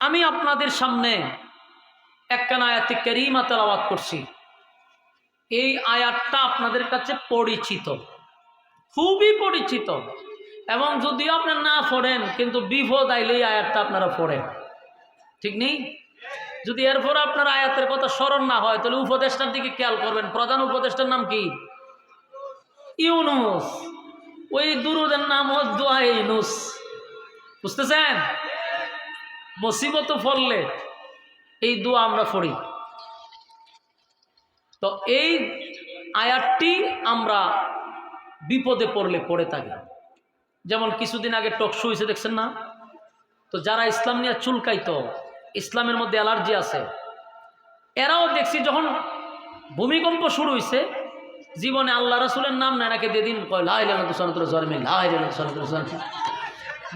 আমি আপনাদের সামনে একখানা আয়াতে কারীমা তেলাওয়াত করছি। এই আয়াতটা আপনাদের কাছে পরিচিত, খুবই পরিচিত, এবং যদিও আপনারা না পড়েন কিন্তু বিপদ আইলে এই আয়াতটা আপনারা পড়েন, ঠিক নেই? যদি এরপর আপনার আয়াতের কথা স্মরণ না হয় তাহলে উপদেষ্টার দিকে খেয়াল করবেন। প্রধান উপদেষ্টার নাম কি? ইউনুস। ওই দুরুদের নাম হচ্ছে দোয়া ইউনুস। বুঝতেছেন? মুসিবত পড়লে এই দোয়া আমরা পড়ি। তো এই আয়াতটি আমরা বিপদে পড়লে পড়ে থাকি। যেমন কিছুদিন আগে টকশো হয়েছে, দেখছেন না? তো যারা ইসলাম নিয়ে চুলকাইতো, ইসলামের মধ্যে অ্যালার্জি আছে, এরাও দেখছি যখন ভূমিকম্প শুরু হয়েছে জীবনে আল্লাহ রাসূলের নাম না নাকি যেদিন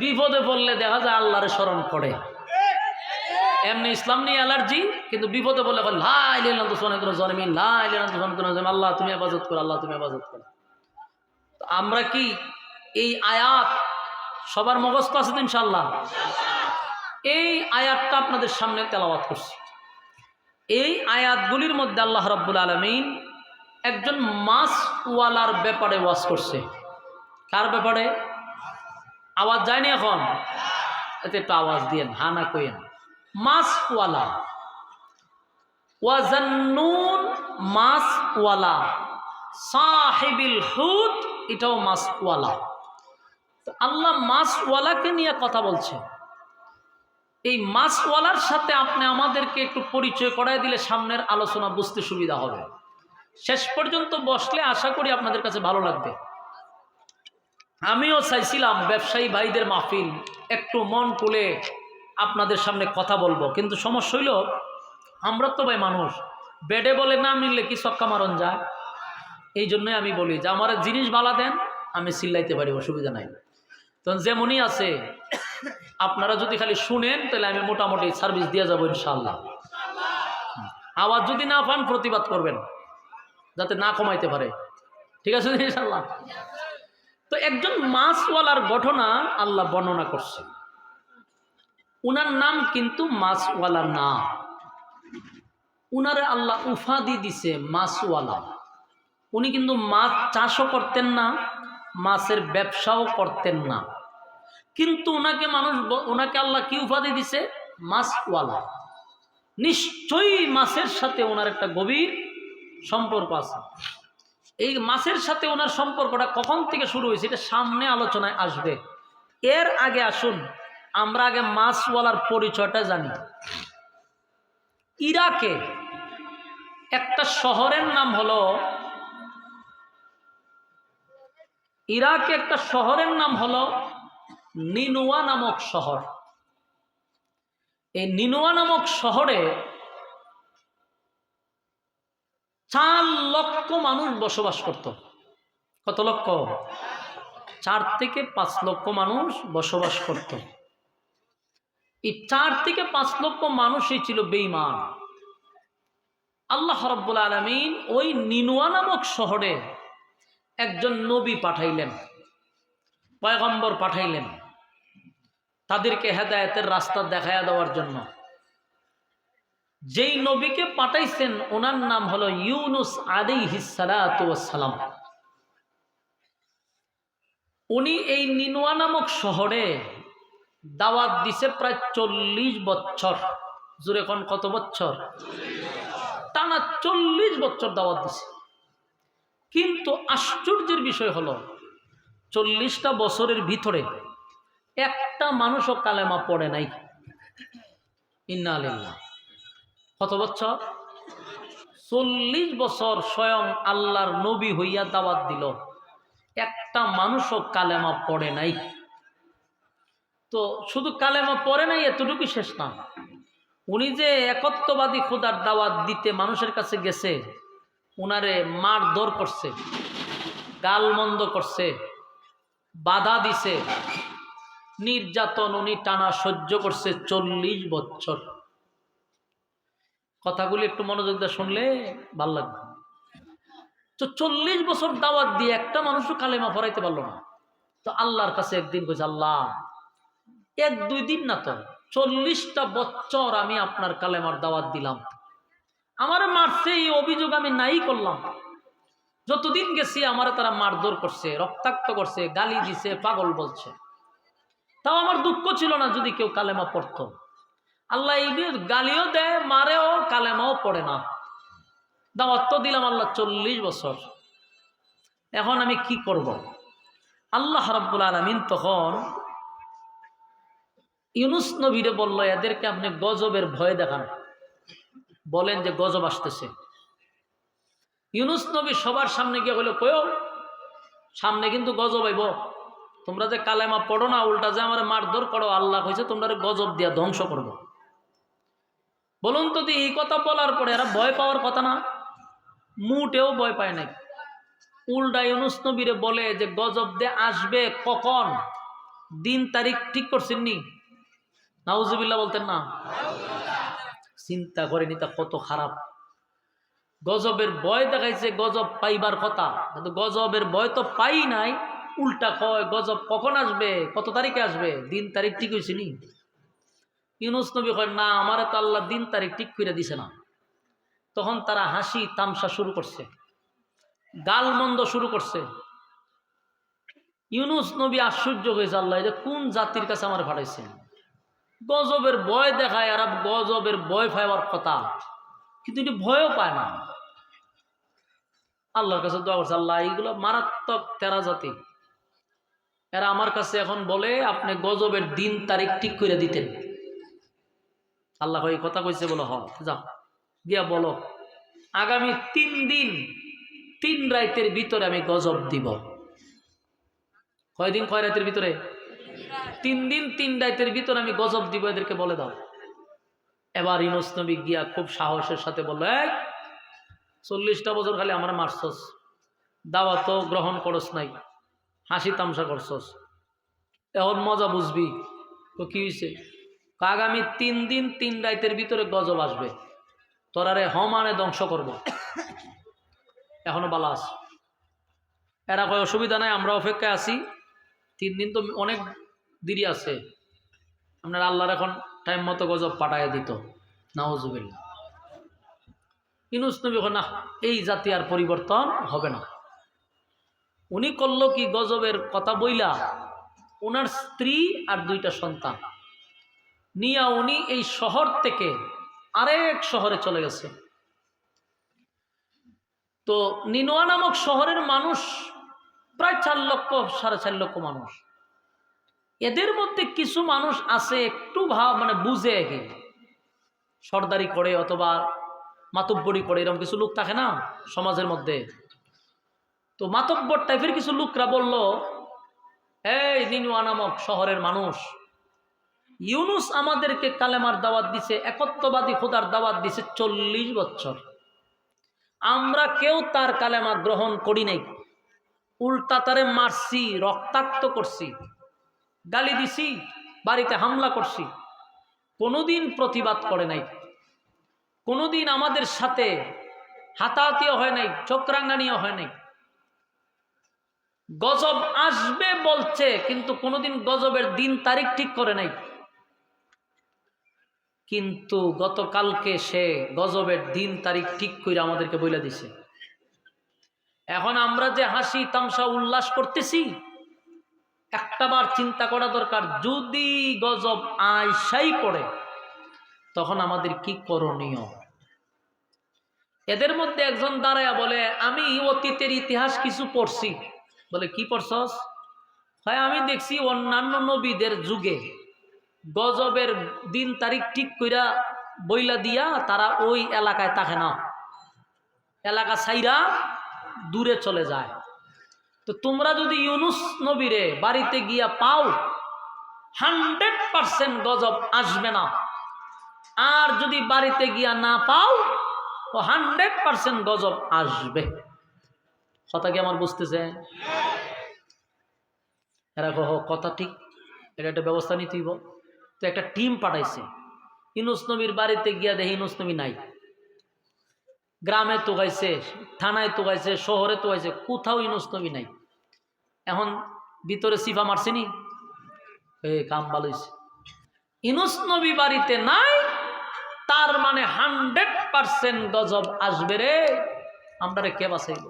বিপদে পড়লে দেখা যায় আল্লাহরে স্মরণ করে। এমনি ইসলাম নিয়ে অ্যালার্জি, কিন্তু বিপদে বললে আল্লাহ তুমি হেফাজত করো, আল্লাহ তুমি হেফাজত করো। আমরা কি এই আয়াত সবার মুখস্থ আছে তো ইনশাআল্লাহ? এই আয়াতটা আপনাদের সামনে তেলাওয়াত করছি। এই আয়াতগুলির মধ্যে আল্লাহ রাব্বুল আলামিন একজন মাছওয়ালার ব্যাপারে ওয়াজ করছে। কার ব্যাপারে? আওয়াজ যায়নি এখন? এতে একটু আওয়াজ দিয়েন, হা না কইেন। মাছওয়ালা, ওয়াজান্নুন মাছওয়ালা, সাহিবিল হুত এটাও মাছওয়ালা। আল্লাহ মাছওয়ালাকে নিয়ে কথা বলছে। এই মাছওয়ালার সাথে আপনি আমাদেরকে একটু পরিচয় করায় দিলে সামনের আলোচনা বুঝতে সুবিধা হবে। শেষ পর্যন্ত বসলে আশা করি আপনাদের কাছে ভালো লাগবে। আমিও চাইছিলাম ব্যবসায়ী ভাইদের মাহফিল একটু মন খুলে আপনাদের সামনে কথা বলবো, কিন্তু সমস্যা হইল আমরা তো ভাই মানুষ, বেডে বলে না মিললে কি সক্কা মারণ যায়। এই জন্যই আমি বলি যে আমার জিনিস ভালো দেন, আমি চিল্লাইতে পারি, অসুবিধা নাই। তখন যেমনই আছে আপনারা যদি খালি শুনেন তাহলে আমি মোটামুটি সার্ভিস দিয়ে যাবো ইনশাআল্লাহ। আওয়াজ যদি না পান প্রতিবাদ করবেন যাতে না কমাইতে পারে, ঠিক আছে ইনশাআল্লাহ? তো একজন মাছওয়ালার ঘটনা আল্লাহ বর্ণনা করছে। উনার নাম কিন্তু মাছওয়ালা না, উনারে আল্লাহ উপাধি দিছে মাছওয়ালা। উনি কিন্তু মাছ চাষও করতেন না, মাছের ব্যবসাও করতেন না, কিন্তু ওনাকে আল্লাহ কি উপাধি দিছে? মাছওয়ালা। নিশ্চয়ই মাছের সাথে ওনার একটা গভীর সম্পর্ক আছে। এই মাছের সাথে ওনার সম্পর্কটা কখন থেকে শুরু হয়েছে এটা সামনে আলোচনায় আসবে। এর আগে আসুন আমরা আগে মাছওয়ালার পরিচয়টা জানি। ইরাকে একটা শহরের নাম হলো, ইরাকে একটা শহরের নাম হলো নিনুয়া নামক শহর। এই নিনুয়া নামক শহরে 4 লক্ষ মানুষ বসবাস করত। কত লক্ষ? 4 থেকে 5 লক্ষ মানুষ বসবাস করত। এই 4 থেকে 5 লক্ষ মানুষই ছিল বেঈমান। আল্লাহ রাব্বুল আলামিন ওই নিনুয়া নামক শহরে একজন নবী পাঠাইলেন, পয়গম্বর পাঠাইলেন তাদেরকে হেদায়েতের রাস্তা দেখায়া দেওয়ার জন্য। যেই নবীকে পাঠাইছেন ওনার নাম হলো ইউনুস আলাইহিস সালাতু ওয়াস সালাম। উনি এই নিনুয়া নামক শহরে দাওয়াত দিছে প্রায় 40 বছর। জোরে কোন কত বছর? টানা 40 বছর দাওয়াত দিছে। কিন্তু আশ্চর্যের বিষয় হলো 40টা বছরের ভিতরে একটা মানুষও কালেমা পড়ে নাই। ইন্না লিল্লাহ। কত বছর? 40 বছর স্বয়ং আল্লাহর নবী হইয়া দাওয়াত দিল, একটা মানুষও কালেমা পড়ে নাই। তো শুধু কালেমা পড়ে নাই এতটুকু শেষ না, উনি যে একত্ববাদী খোদার দাওয়াত দিতে মানুষের কাছে গেছে, উনারে মারধর করছে, গালমন্দ করছে, বাধা দিছে, নির্যাতন উনি টানা সহ্য করছে 40 বছর। কথাগুলি একটু মনোযোগ দিয়ে শুনলে ভাল লাগবে। তো 40 বছর দাওয়াত দিয়ে একটা মানুষও কালেমা পড়াইতে পারলো না। তো আল্লাহর কাছে একদিন কইছে, আল্লাহ 1-2 দিন না তো 40টা বছর আমি আপনার কালেমার দাওয়াত দিলাম, আমার মারছে এই অভিযোগ আমি নাই করলাম। যতদিন গেছি আমার তারা মারধর করছে, রক্তাক্ত করছে, গালি দিছে, পাগল বলছে। তাও আমার দুঃখ ছিল না যদি কেউ কালেমা পড়তো। আল্লাহ এই গালিও দেয়, মারেও, কালেমাও পড়ে না। দাওয়াত তো দিলাম আল্লাহ 40 বছর। এখন আমি কি করব? আল্লাহ রাব্বুল আলামিন তখন ইউনুস নবীরে বলল, এদেরকে আপনি গজবের ভয় দেখান, বলেন যে গজব আসতেছে। ইউনুস নবী সবার সামনে গিয়ে হলো, কয়ো সামনে কিন্তু গজব আইব, তোমরা যে কালেমা পড়ো না, উল্টা যে আমার মারধর করো, আল্লাহ কইছে তোমরা গজব দিয়া ধ্বংস করবো। বলুন তো এই কথা বলার পরে এরা ভয় পাওয়ার কথা না? মুটেও ভয় পায় নাই। উল্টা ইউনুস নবীরে বলে যে গজব দিয়ে আসবে কখন, দিন তারিখ ঠিক করছেন নি? নাউজুবিল্লাহ বলতেন না? চিন্তা করেনি তা কত খারাপ। গজবের ভয় দেখাইছে, গজব পাইবার কথা, কিন্তু গজবের ভয় তো পাই নাই, উল্টা কয় গজব কখন আসবে, কত তারিখে আসবে, দিন তারিখ ঠিক হয়েছে নি? ইউনুস নবী কয় না, আমার তো আল্লাহ দিন তারিখ ঠিক করে দিছে না। তখন তারা হাসি তামসা শুরু করছে, গালমন্দ শুরু করছে। ইউনুস নবী আশ্চর্য হয়েছে, আল্লাহ এটা কোন জাতির কাছে আমার পাঠাইছেন? গজবের ভয় দেখায়, আর গজবের ভয় পাইবার কথা, কিন্তু এটি ভয়ও পায় না। আল্লাহর কাছে দোয়া করছে, আল্লাহ এইগুলো মারাত্মক তেরা জাতি, এরা আমার কাছে এখন বলে আপনি গজবের দিন তারিখ ঠিক করে দিতেন। আল্লাহ এই কথা কইছে, বলো হ যাও গিয়া বলো আগামী 3 দিন 3 রাতের ভিতরে আমি গজব দিব। কয়দিন, কয় রাতের ভিতরে? 3 দিন 3 রাতের ভিতরে আমি গজব দিব, এদেরকে বলে দাও। এবার ইউনুস নবী গিয়া খুব সাহসের সাথে বলল, 40টা বছর খালি আমার মারছস, দাওয়াত গ্রহণ করস নাই, হাসি তামসা করছস, এখন মজা বুঝবি। তো কি হয়েছে? আগামী 3 দিন 3 রাতের ভিতরে গজব আসবে, তোরারে হমানে ধ্বংস করব। এখনো বালা আছে। এরা কয় অসুবিধা নাই, আমরা অপেক্ষায় আছি, 3 দিন তো অনেক দেরি আছে, আপনার আল্লাহর এখন টাইম মতো গজব পাঠাইয়া দিত। নাউজুবিল্লাহ। ইউনুস নবী না, এই জাতি আর পরিবর্তন হবে না। উনি করলো কি, গজবের কথা বইলা ওনার স্ত্রী আর 2টা সন্তান নিয়া উনি এই শহর থেকে আরেক শহরে চলে গেছে। তো নিনোয়া নামক শহরের মানুষ প্রায় 4 লক্ষ 4.5 লক্ষ মানুষ। এদের মধ্যে কিছু মানুষ আছে একটু মানে বুঝে, কি সর্দারি করে অথবা মাতব্বরি করে, এরকম কিছু লোক থাকে না সমাজের মধ্যে। তো মাতব্বর টাইপের কিছু লোকরা বলল, এই নিনোয়া নামক শহরের মানুষ, ইউনুস আমাদেরকে কালেমার দাওয়াত দিছে, একত্ববাদী খোদার দাওয়াত দিছে 40 বছর, আমরা কেউ তার কালেমা গ্রহণ করি নাই, উল্টা তারে মারছি, রক্তাক্ত করছি, গালি দিছি, বাড়িতে হামলা করছি, কোনোদিন প্রতিবাদ করে নাই, কোনোদিন আমাদের সাথে হাতাহাতিও হয় নাই, চক্রাঙ্গানিও হয় নাই। গজব আসবে বলছে, কিন্তু কোনোদিন গজবের দিন তারিখ ঠিক করে নাই। কিন্তু গতকালকে সে গজবের দিন তারিখ ঠিক করে আমাদেরকে বলে দিছে। এখন আমরা যে হাসি তামসা উল্লাস করতেছি, একটাবার চিন্তা করা দরকার, যদি গজব আইসাই পড়ে তখন আমাদের কি করণীয়। এদের মধ্যে একজন দাঁড়ায়া বলে, আমি অতীতের ইতিহাস কিছু পড়ছি। বলে কি পড়ছস? হয় আমি দেখছি অন্যান্য নবীদের যুগে গজবের দিন তারিখ ঠিক কইরা বইলা দিয়া তারা ওই এলাকায় থাকে না, এলাকা ছাইরা দূরে চলে যায়। তো তোমরা যদি ইউনুস নবীরে বাড়িতে গিয়া পাও, 100% গজব আসবে না। আর যদি বাড়িতে গিয়া না পাও, ও 100% গজব আসবে। কথা কি আমার বুঝতেছে? এরা কহ কথা ঠিক, এটা একটা ব্যবস্থা নিতে হইব। তো একটা টিম পাঠাইছে, ইউনুস নবীর বাড়িতে গিয়া দেখে ইউনুস নবী নাই। গ্রামে তোগাইছে, থানায় তোগাইছে, শহরে তোগাইছে, কোথাও ইউনুস নবী নাই। এখন ভিতরে সিফা মারছেনি, কাম ভালো হয়েছে। ইউনূস নবী বাড়িতে নাই, তার মানে 100% গজব আসবে রে। আমরা কে বাঁচাইব?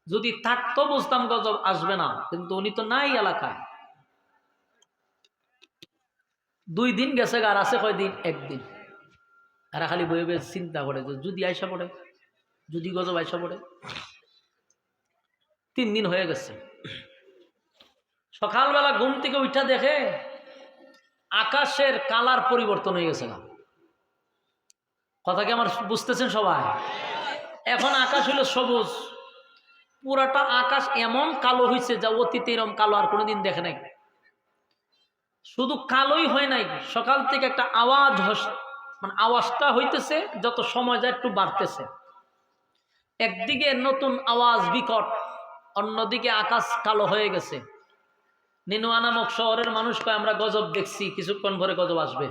যদি থাকতো বুঝতাম গজব আসবে না, কিন্তু উনি তো নাই এলাকায়। 2 দিন গেছে, আর আছে কয়দিন? 1 দিন। এরা খালি বয়ে বয়ে চিন্তা করে যে যদি আইসা পড়ে, যদি গজব আইসা পড়ে। 3 দিন হয়ে গেছে। সকালবেলা ঘুম থেকে উঠা দেখে আকাশের কালার পরিবর্তন হয়ে গেছে। না কথা কি আমার বুঝতেছেন সবাই? এখন আকাশ হলো সবুজ, পুরাটা আকাশ এমন কালো হয়েছে যা অতীতে এরকম কালো আর কোনোদিন দেখে নাই। শুধু কালোই হয় নাই, সকাল থেকে একটা আওয়াজ, মানে আওয়াজটা হইতেছে, যত সময় যায় একটু বাড়তেছে। একদিকে নতুন আওয়াজ বিকট, অন্যদিকে আকাশ কালো হয়ে গেছে। নিনুয়া নামক শহরের মানুষ কয় আমরা গজব দেখছি, কিছুক্ষণ পরে গজব আসবে।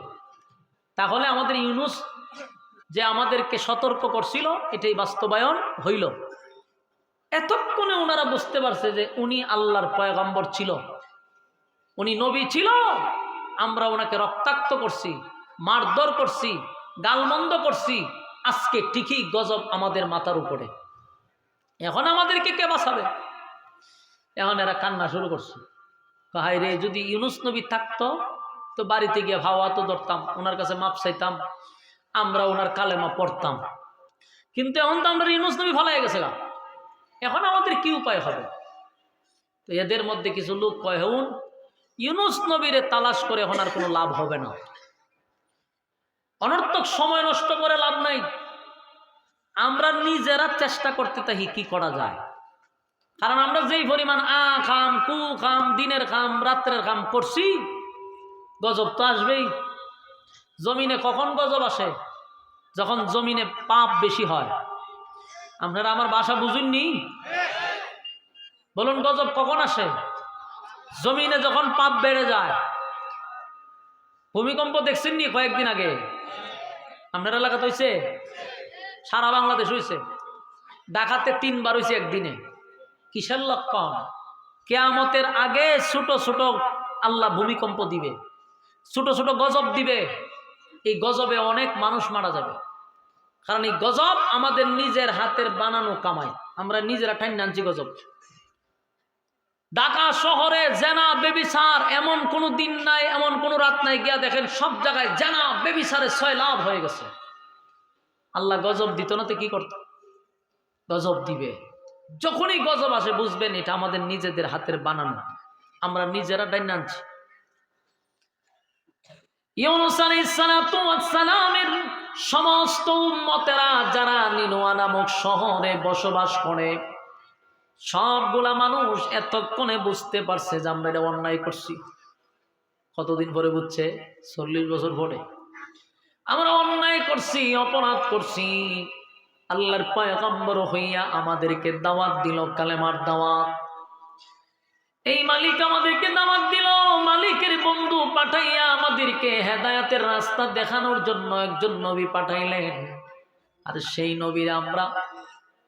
তাহলে আমাদের ইউনূস যে আমাদেরকে সতর্ক করছিল, এটাই বাস্তবায়ন হইল। এতক্ষণে ওনারা বুঝতে পারছে যে উনি আল্লাহর পয়গম্বর ছিল, উনি নবী ছিল। আমরা ওনাকে রক্তাক্ত করছি, মারধর করছি, গালমন্দ করছি। আজকে ঠিকই গজব আমাদের মাথার উপরে। এখন আমাদেরকে কে বাঁচাবে? এখন এরা কান্না শুরু করছে, হায় রে, যদি ইউনূস নবী থাকতো তো বাড়িতে গিয়ে ভাওয়া তো ধরতাম, ওনার কাছে মাপ চাইতাম, আমরা ওনার কালেমা পড়তাম। কিন্তু এখন তো আমরা ইউনূস নবী ফালাই গেছে গা, এখন আমাদের কি উপায় হবে? তো এদের মধ্যে কিছু লোক কয়, হুন ইউনূস নবীরে তালাশ করে এখন আর কোনো লাভ হবে না, অনর্থক সময় নষ্ট করে লাভ নাই। আমরা নিজেরা চেষ্টা করতে থাকি কি করা যায়। কারণ আমরা যেই পরিমাণ খাম, কু খাম, দিনের খাম, রাত্রের খাম করছি, গজব তো আসবেই। জমিনে কখন গজব আসে? যখন জমিনে পাপ বেশি হয়। আপনারা আমার ভাষা বুঝুননি? বলুন, গজব কখন আসে? জমিনে যখন পাপ বেড়ে যায়। ভূমিকম্প দেখছেননি কয়েকদিন আগে? আপনার এলাকাতে হয়েছে? সারা বাংলাদেশ হয়েছে। ঢাকাতে 3 বার হয়েছে একদিনে। কিসের লক্ষণ? কিয়ামতের আগে ছোট ছোট আল্লাহ ভূমিকম্প দিবে, ছোট ছোট গজব দিবে। এই গজবে অনেক মানুষ মারা যাবে। কারণ এই গজব আমাদের নিজের হাতের বানানো কামাই, আমরা নিজেরা ঠান্ডা আনছি গজব। ঢাকা শহরে জেনা বেবিচার এমন কোনো দিন নাই, এমন কোনো রাত নাই, গিয়া দেখেন সব জায়গায় জেনা বেবিচারে সয়লাভ হয়ে গেছে। আল্লাহ গজব দিত না তো কি করত? গজব দিবে। যখনই গজব আসে বুঝবেন এটা আমাদের নিজেদের হাতের বানানো, আমরা নিজেরা ডাইনা আনছি। ইউনূস আলাইহিস সালাতু ওয়াস সালামের সমস্ত উম্মতেরা যারা নিনুয়া নামক শহরে বসবাস করে, সবগুলা মানুষ এতক্ষণে বুঝতে পারছে যে আমরা এটা অন্যায় করছি। কতদিন পরে বুঝছে? 40 বছর পরে। আমরা অন্যায় করছি, অপরাধ করছি। আল্লাহর পয়গম্বর হইয়া আমাদেরকে দাওয়াত দিল, কালেমার দাওয়াত। এই মালিক আমাদেরকে দাওয়াত দিল, মালিকের বন্ধু পাঠাইয়া আমাদেরকে হেদায়েতের রাস্তা দেখানোর জন্য একজন নবী পাঠাইলেন। আর সেই নবীর আমরা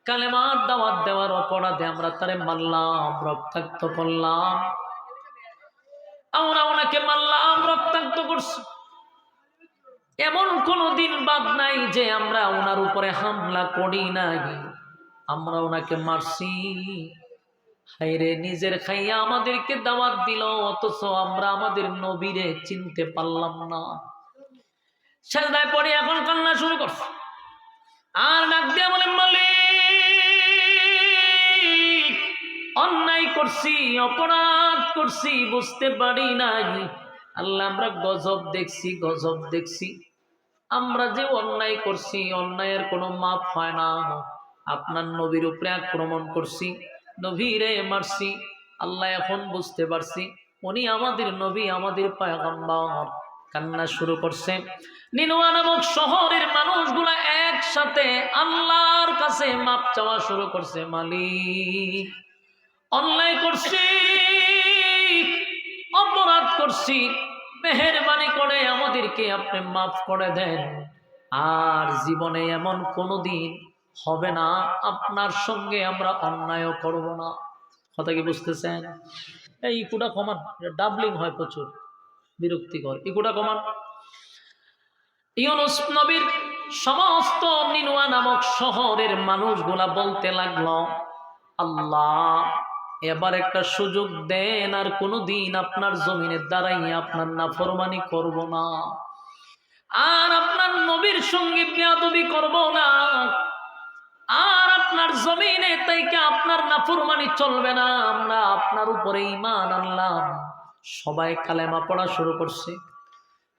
কালেমার দাওয়াত দেওয়ার অপরাধে আমরা তারে মারলাম, রক্তাক্ত করলাম। আমরা ওনাকে মারলাম, রক্তাক্ত করছি। এমন কোনো দিন বাদ নাই যে আমরা ওনার উপরে হামলা করি নাই, আমরা ওনাকে মারছি। হায়রে, নিজের খাইয়া আমাদেরকে দাওয়াত দিল, অথচ আমরা আমাদের নবীরে চিনতে পারলাম না। সেজদায় পড়ে এখন কান্না শুরু করছে, আর ডাক দিয়া বলে, মালিক, অন্যায় করছি, অপরাধ করছি, বুঝতে পারি নাই। আল্লাহ, আমরা গজব দেখছি, গজব দেখছি। আমরা যে অন্যায় করছি, অন্যায়ের কোনো মাপ হয় না। আপনার নবীর উপরে আক্রমণ করছি, নবীরে মারছি। আল্লাহ, এখন বুঝতে পারছি উনি আমাদের নবী, আমাদের পয়গম্বর। কান্না শুরু করছে। নিনুয়া নামক শহরের মানুষগুলা একসাথে আল্লাহর কাছে মাপ চাওয়া শুরু করছে। মালিক, অন্যায় করছি, অপরাধ করছি, মেহেরবানি করে আমাদেরকে আপনি মাফ করে দেন। আর জীবনে এমন কোনোদিন হবে না আপনার সঙ্গে আমরা অন্যায় করব না। কথা কি বুঝতেছেন? এই পুরা কমান, ডাবলিং হয় প্রচুর। বিরক্তিকর। এগুলা কমান। ইউনুস নবীর সমস্ত নিনুয়া নামক শহরের মানুষগুলা বলতে লাগলো, আল্লাহ এবার একটা সুযোগ দেন, আর কোনোদিন আপনার জমিনে দাঁড়াইয়া আপনার নাফরমানি করব না, আর আপনার নবীর সঙ্গে বেয়াদবি করব না, আর আপনার জমিনে তাইকে আপনার নাফরমানি চলবে না। আমরা আপনার উপরে ঈমান আনলাম। সবাই কালেমা পড়া শুরু করছে।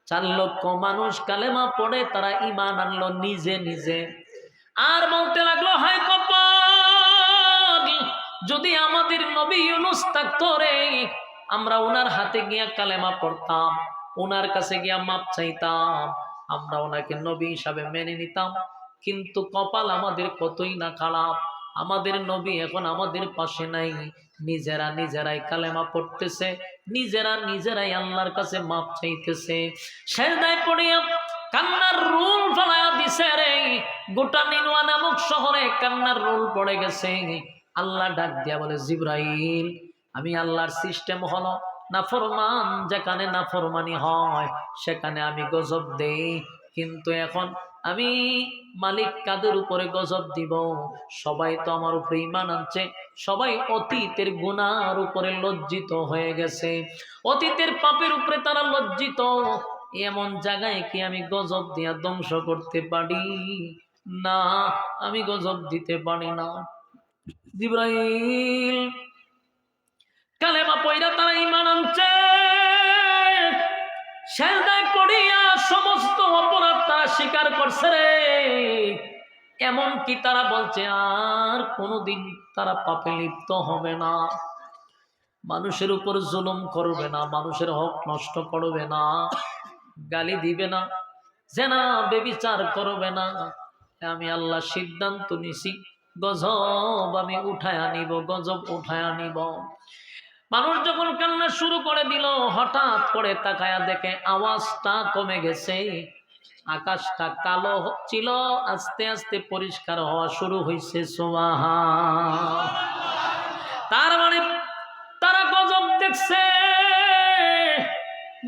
4 লক্ষ মানুষ কালেমা পড়ে তারা ঈমান আনলো নিজে নিজে। আর বলতে লাগলো, হায় কপাল, যদি আমাদের নবী ইউনুস থাকতো রে, আমরা ওনার হাতে গিয়া কালেমা পড়তাম, ওনার কাছে গিয়া মাপ চাইতাম, আমরা ওনাকে নবী হিসাবে মেনে নিতাম। কিন্তু কপাল আমাদের কতই না খারাপ, আমাদের নবী এখন আমাদের পাশে নাই। নিজেরা নিজেরাই কালেমা পড়তেছে, নিজেরা নিজেরাই আল্লাহর কাছে মাপ চাইতেছে। সেজদায় পড়িয়া কান্নার রুল ফলায়া দিছে রে। গোটা নিনুয়া নামক শহরে কান্নার রুল পড়ে গেছে। আল্লাহ ডাক দিয়া বলে, জিবরাইল, আমি আল্লাহর সিস্টেম হলো নাফরমান যেখানে নাফরমানি হয় সেখানে আমি গজব দেই, কিন্তু এখন আমি মালিক কাদের উপরে গজব দিব? সবাই তো আমার উপরে ঈমান আনছে, সবাই অতীতের গুনার উপরে লজ্জিত হয়ে গেছে, অতীতের পাপের উপরে তারা লজ্জিত। এমন জায়গায় কি আমি গজব দিয়া ধ্বংস করতে পারি? না, আমি গজব দিতে পারি না। জিবরাইল কালেমা পয়রা তারা ঈমান আনছে, সেজদায় পড়িয়া সমস্ত অপরাধ তারা স্বীকার করছে রে। এমন কি তারা বলছে আর কোনোদিন তারা পাপে লিপ্ত হবে না, মানুষের উপর জুলুম করবে না, মানুষের হক নষ্ট করবে না, গালি দিবে না, জেনা বেবিচার করবে না। আমি আল্লাহ সিদ্ধান্ত নিছি, গজব আমি উঠায় আনিব, গজব উঠায় আনিব। মানুষ যখন কান্না শুরু করে দিল, হঠাৎ করে তাকায়া দেখে আওয়াজটা কমে গেছে, আকাশটা কালো ছিল, আস্তে আস্তে পরিষ্কার হওয়া শুরু হয়েছে। সুবহান। তার মানে তারা গজব দেখছে,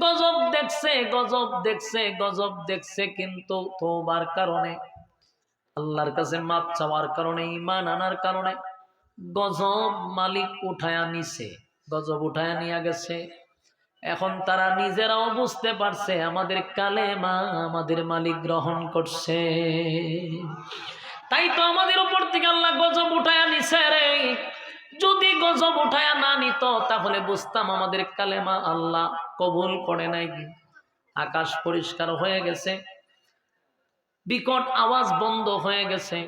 গজব দেখছে, গজব দেখছে, গজব দেখছে, কিন্তু তওবার কারণে, আল্লাহর কাছে মাপ চাওয়ার কারণে, ঈমান আনার কারণে গজব মালিক উঠায়া নিছে, গজব উঠায়া নিয়ে গেছে। এখন তারা নিজেরাও বুঝতে পারছে আমাদের কালেমা আমাদের মালিক গ্রহণ করছে, তাই তো আমাদের উপর থেকে আল্লাহ গজব উঠায়া নিছে রে। যদি গজব উঠায়া না নিত তাহলে বুঝতাম আমাদের কালেমা আল্লাহ কবুল করে নাই। আকাশ পরিষ্কার হয়ে গেছে, বিকট আওয়াজ বন্ধ হয়ে গেছে,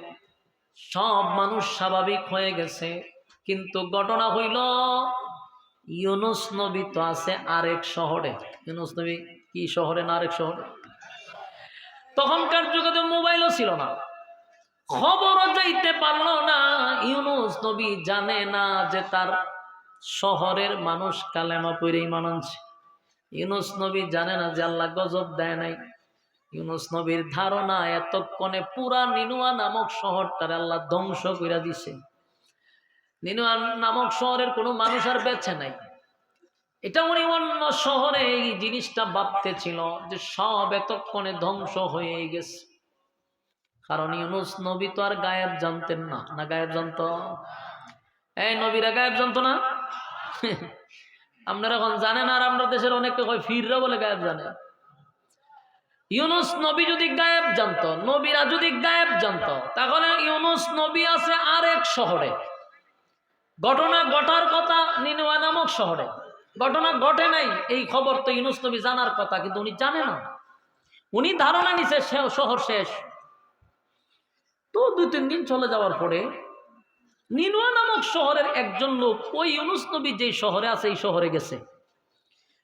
সব মানুষ স্বাভাবিক হয়ে গেছে। কিন্তু ঘটনা হইল, ইউনুস নবী তো আছে আরেক শহরে। ইউনুস নবী কি শহরে না আরেক শহরে? তখনকার যুগে তো মোবাইলও ছিল না, খবরও যাইতে পারলো না। ইউনুস নবী জানে না যে তার শহরের মানুষ কালেমা পড়ে ঈমান আনছে। ইউনুস নবী জানে না যে আল্লাহ গজব দেয় নাই। ইউনুস নবীর ধারণা এতক্ষণে পুরা নিনুয়া নামক শহরটার আল্লাহ ধ্বংস করে দিছে। নিনুয়া নামক শহরের কোনো মানুষ আর বেঁচে নাই। এটা উনি অন্য শহরে এই জিনিসটা ভাবতে ছিল যে সব এতক্ষণে ধ্বংস হয়ে গেছে। কারণ ইউনুস নবী তো আর গায়েব জানতেন না। না গায়েব জানতো? এই নবীরা গায়েব জানতো না? আপনারা এখন জানেন, আর আমরা দেশের অনেককে কয় ফিররা বলে গায়েব জানে। ইউনুস নবী যদি গায়েব জানতো, নবীরা যদি গায়েব জানতো, তাহলে ইউনুস নবী আছে আরেক শহরে, ঘটনা ঘটার কথা নিনুয়া নামক শহরে, ঘটনা ঘটে নাই। এই খবর তো ইউনুস নবী জানার কথা, কিন্তু উনি জানে না। উনি ধারণা নিছে শহর শেষ। তো 2-3 দিন চলে যাওয়ার পরে নিনুয়া নামক শহরের একজন লোক ওই ইউনুস নবী যে শহরে আছে এই শহরে গেছে।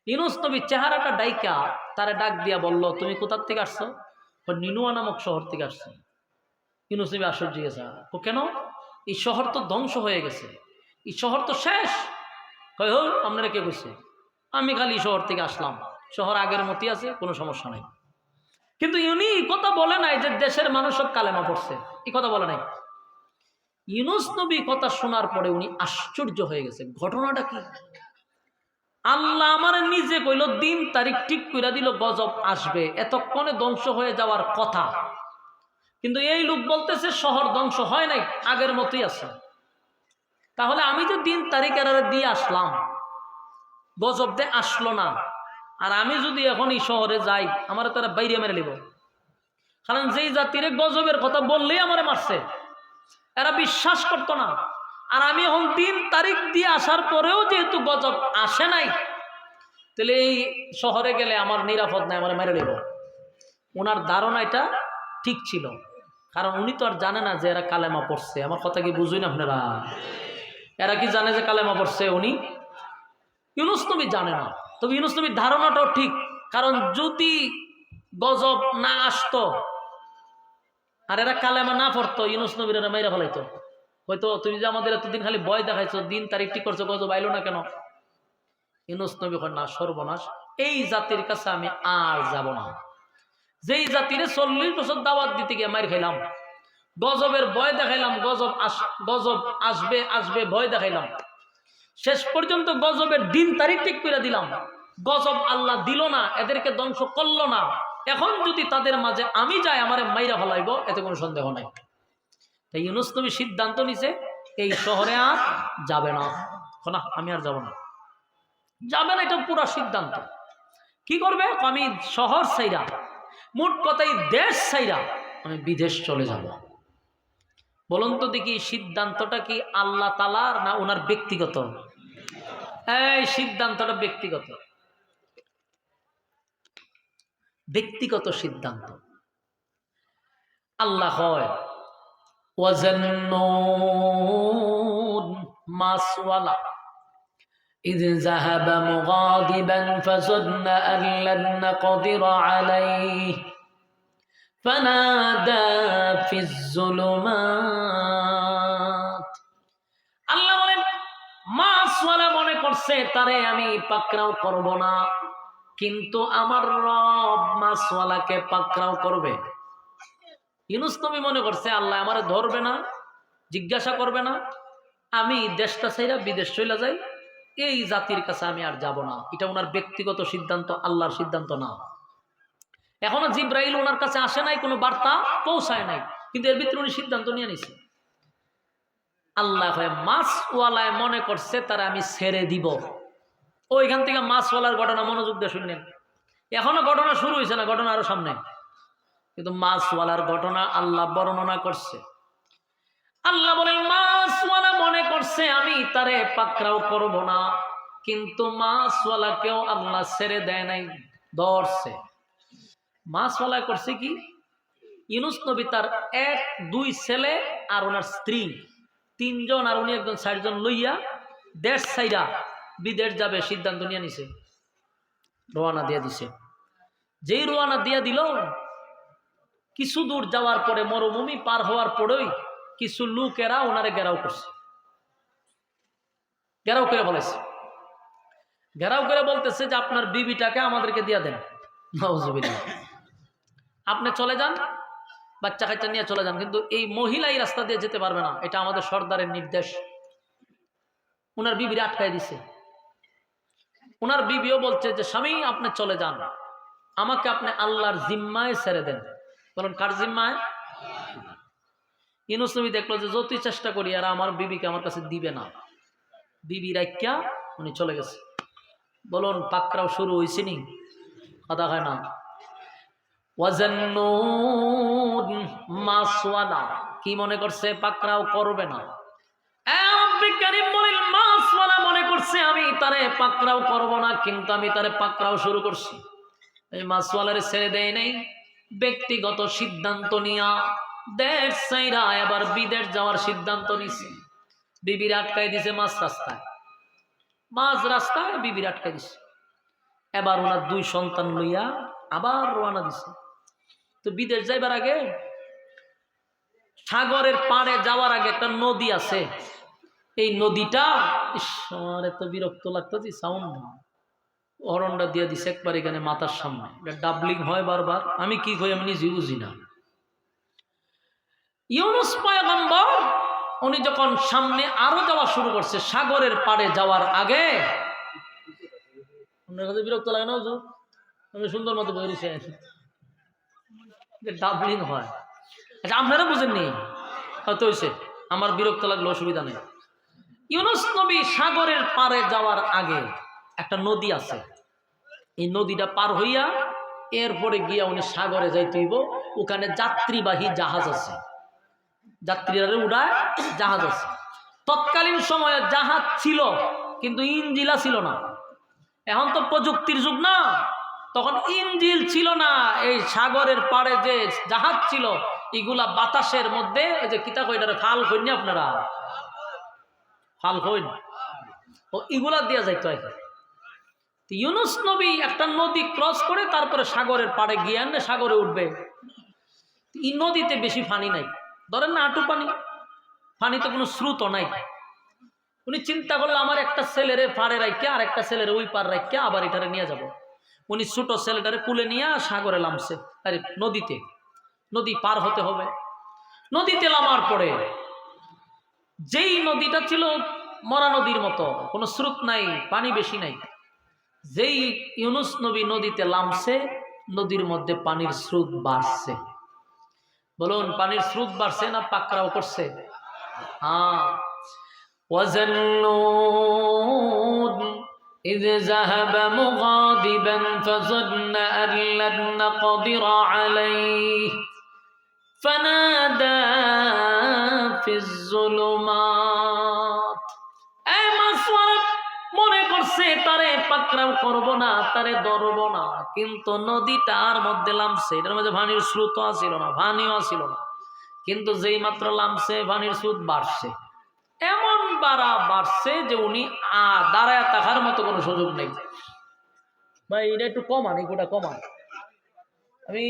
ইউনুস নবী চেহারাটা ডাইকা তারে ডাক দিয়া বলল, তুমি কোথার থেকে আসছো? নিনুয়া নামক শহর থেকে আসছো। ইউনুস নবী আশ্চর্য গেছে, ও কেন? এই শহর তো ধ্বংস হয়ে গেছে, এই শহর তো শেষ। কয় হো, আপনারা কে কইছে? আমি খালি শহর থেকে আসলাম, শহর আগের মতই আছে, কোনো সমস্যা নাই। কিন্তু উনি এই কথা বলে নাই যে দেশের মানুষ সব কালেমা পড়ছে, এই কথা বলে নাই। ইউনুস নবী কথা শোনার পরে উনি আশ্চর্য হয়ে গেছে, ঘটনাটা কি? আল্লাহ আমার নিজে কইল দিন তারিখ ঠিক কইরা দিল গজব আসবে, এতক্ষণে ধ্বংস হয়ে যাওয়ার কথা, কিন্তু এই লোক বলতেছে শহর ধ্বংস হয় নাই, আগের মতোই আছে। তাহলে আমি যে দিন তারিখ এরারে দিয়ে আসলাম, গজব দে আসলো না, আর আমি যদি এখন এই শহরে যাই আমার তারা বাইরে মেরে নিব। কারণ যেই জাতির গজবের কথা বললেই আমারে মারছে, এরা বিশ্বাস করতো না। আর আমি এখন দিন তারিখ দিয়ে আসার পরেও যেহেতু গজব আসে নাই, তাহলে এই শহরে গেলে আমার নিরাপদ নাই, আমার মেরে নিব। ওনার ধারণা এটা ঠিক ছিল, কারণ উনি তো আর জানে না যে এরা কালেমা পড়ছে। আমার কথা কি বুঝুন আপনারা? এরা কি জানে যে কালেমা পড়ছে? উনি ইউনুস নবী জানে না। তবে ইউনুস নবীর ধারণাটাও ঠিক, কারণ যদি গজব না আসতো আর এরা কালেমা না পড়তো, ইউনুস নবীর এরা মাইরা ফেলাইতো। হয়তো তুমি যে আমাদের এতদিন খালি ভয় দেখাইছো, দিন তারিখ ঠিক করছো, গজব আইলো না কেন? ইউনুস নবী কয় না, সর্বনাশ, এই জাতির কাছে আমি আর যাব না। যেই জাতিরে 40 বছর দাওয়াত দিতে গিয়ে মার খাইলাম, গজবের ভয় দেখাইলাম, গজব আসবে আসবে ভয় দেখাইলাম, শেষ পর্যন্ত গজবের দিন তারিখ ঠিক করে দিলাম, গজব আল্লাহ দিল না, এদেরকে ধ্বংস করলো না। এখন যদি তাদের মাঝে আমি যাই, আমারে মাইরা ফেলাইব, এতে কোনো সন্দেহ নাই। তাই ইউনুস নবী সিদ্ধান্ত নিছে এই শহরে আর যাবে না। না, আমি আর যাব না, যাবে না, এটা পুরো সিদ্ধান্ত। কি করবে? আমি শহর ছাইরা, মোট কথাই দেশ ছাইরা আমি বিদেশ চলে যাব। বলুন তো দেখি, সিদ্ধান্তটা কি আল্লাহ তাআলার না ওনার ব্যক্তিগত? এই সিদ্ধান্তটা ব্যক্তিগত, ব্যক্তিগত সিদ্ধান্ত। আল্লাহ হয় ওয়াজান্নুন মাসওয়ালা إذ ذهب مغاضبا فظن أن لن نقدر عليه فنادى في الظلمات। আল্লাহ বলেন মাসওয়ালা মনে করছে তারে আমি পাকড়াও করব না, কিন্তু আমার রব মাসওয়ালাকে পাকড়াও করবে। ইউনুস নবী মনে করছে আল্লাহ আমারে ধরবে না, জিজ্ঞাসা করবে না, আমি দেশটা ছাইরা বিদেশ চলে যাই, এই জাতির কাছে আমি আর যাব না। এটা ওনার ব্যক্তিগত সিদ্ধান্ত, আল্লাহর সিদ্ধান্ত না। এখনো জিব্রাইল ওনার কাছে আসে নাই, কোনো বার্তা পৌঁছায় নাই, কিন্তু এর ভিতরে উনি সিদ্ধান্ত নিয়ে নিছে। আল্লাহ মাছওয়ালায় মনে করছে তারা আমি ছেড়ে দিব। ওইখান থেকে মাছওয়ালার ঘটনা মনোযোগ দিয়ে শুনলেন। এখনো ঘটনা শুরু হয়েছে না, ঘটনা আরো সামনে, কিন্তু মাছওয়ালার ঘটনা আল্লাহ বর্ণনা করছে। আল্লাহ বলেন মাছওয়ালা মনে করছে আমি তারে পাকড়াও করব না, কিন্তু মাছওয়ালাকেও আল্লাহ ছেড়ে দেয় নাই, ধরছে। মাছওয়ালা করছে কি, ইউনুস নবী তার 1-2 ছেলে আর ওনার স্ত্রী 3 জন আর উনি একজন 4 জন লইয়া দেশ ছাইরা বিদেশ যাবে সিদ্ধান্ত নিয়ে নিছে, রওনা দিয়ে দিছে। যেই রওনা দিয়ে দিল, কিছু দূর যাওয়ার পরে মরুভূমি পার হওয়ার পরেই কিছু লোকেরা ওনারে ঘেরাও করছে, ঘেরাও করে বলেছে, ঘেরাও করে বলতেছে যে আপনার বিবিটাকে আমাদেরকে দিয়ে দেন, নাউজুবিল্লাহ, আপনি চলে যান, বাচ্চা কাচ্চা নিয়ে চলে যান, কিন্তু এই মহিলা এই রাস্তা দিয়ে যেতে পারবে না, এটা আমাদের সর্দারের নির্দেশ। ওনার বিবির আটকায় দিছে। ওনার বিবিও বলছে যে স্বামী আপনি চলে যান, আমাকে আপনি আল্লাহর জিম্মায় ছেড়ে দেন। বলেন কার জিম্মায়? ইউনুস নবী দেখলো যে যতই চেষ্টা করি আর আমার বিবিকে আমার কাছে দিবে না, বিবি রাইক্যা উনি চলে গেছে। বলুন পাকড়াও শুরু হয়েছে নি? কথা হয় না। ওয়াজান্নুন মাসওয়ালা কি মনে করছে? পাকড়াও করবে না। বিজ্ঞানী বলেন মাসওয়ালা মনে করছে আমি তারে পাকড়াও করব না, কিন্তু আমি তারে পাকড়াও শুরু করছি। এই মাসওয়ালারে ছেড়ে দেয় নাই, ব্যক্তিগত সিদ্ধান্ত নিয়া দেশ ছাইরা এবার বিদেশ যাওয়ার সিদ্ধান্ত নিছে। বিবির আটকাই দিছে মাঝ রাস্তায়, মাঝ রাস্তায় বিবির আটকাই দিছে। এবার ওনার 2 সন্তান লইয়া আবার রওনা দিছে। তো বিদেশ যাইবার আগে সাগরের পাড়ে যাওয়ার আগে একটা নদী আছে, এই নদীটা আমার এত বিরক্ত লাগতেছে, সাউন্ড হরনটা দিয়ে দিছে একবার এখানে মাথার সামনে, ডাবলিং হয় বারবার, আমি কি কই আমি নিজে বুঝি না। ইউনুস পয়গম্বর উনি যখন সামনে আরো যাওয়া শুরু করছে, সাগরের পাড়ে যাওয়ার আগে আপনার কাছে বিরক্ত লাগে না হুজুর? আমি সুন্দর মতো বই দিছি, ডাবলিং হয়। আচ্ছা আপনারা বুঝেননি, হয়তো হয়েছে, আমার বিরক্ত লাগলো, অসুবিধা নেই। ইউনুস নবী সাগরের পারে যাওয়ার আগে একটা নদী আছে, এই নদীটা পার হইয়া এরপরে গিয়া উনি সাগরে যাইতে হইব। ওখানে যাত্রীবাহী জাহাজ আছে, যাত্রীরা উড়ায় জাহাজ আছে। তৎকালীন সময়ে জাহাজ ছিল কিন্তু ইঞ্জিলা ছিল না। এখন তো প্রযুক্তির যুগ না, তখন ইঞ্জিল ছিল না। এই সাগরের পাড়ে যে জাহাজ ছিল এগুলা বাতাসের মধ্যে, ওই যে কিতা কই এটারে ফাল কইনি আপনারা, ফাল কইন, ও এগুলা দিয়া যাইতো আর কি। ইউনুস নবী একটা নদী ক্রস করে তারপরে সাগরের পাড়ে গিয়ে আনলে সাগরে উঠবে। এই নদীতে বেশি পানি নাই, ধরেন না হাঁটু পানি, পানিতে কোনো স্রোতও নাই। উনি চিন্তা করলে আমার একটা ছেলেরে পাড়ে রাখকে আর একটা ছেলেরে ওই পার রাখকে আবার এটারে নিয়ে যাব। উনি ছোট ছেলেটারে কুলে নিয়ে সাগরে নামছে, আরে নদীতে, নদী পার হতে হবে। নদীতে নামার পরে যেই নদীটা ছিল মরা নদীর মতো, কোনো স্রোত নাই, পানি বেশি নাই, যেই ইউনুস নবী নদীতে নামছে নদীর মধ্যে পানির স্রোত বাড়ছে। বলুন পানির স্রোত বাড়ছে না পাকড়াও করছে? হ্যাঁ। وَظَنُّونَ إِذْ ذَهَبَ مُغَاضِبًا فَظَنَّ أَن لَّن نَّقْدِرَ عَلَيْهِ فَنَادَىٰ فِي الظُّلُمَاتِ। এই মাছওয়ালা মনে করছে তারে পাকড়াও করব না, তারে ধরব না, কিন্তু নদীটার মধ্যে নামছে, এটার মধ্যে পানির স্রোত ছিল না, পানিও ছিল না, কিন্তু যেই মাত্র নামছে পানির স্রোত বাড়ছে, এমন বাড়ছে যে উনি দাঁড়ায় থাকার মতো কোনো সুযোগ নেই। ভাই এটা একটু কমান, এগুলা কমান। আমি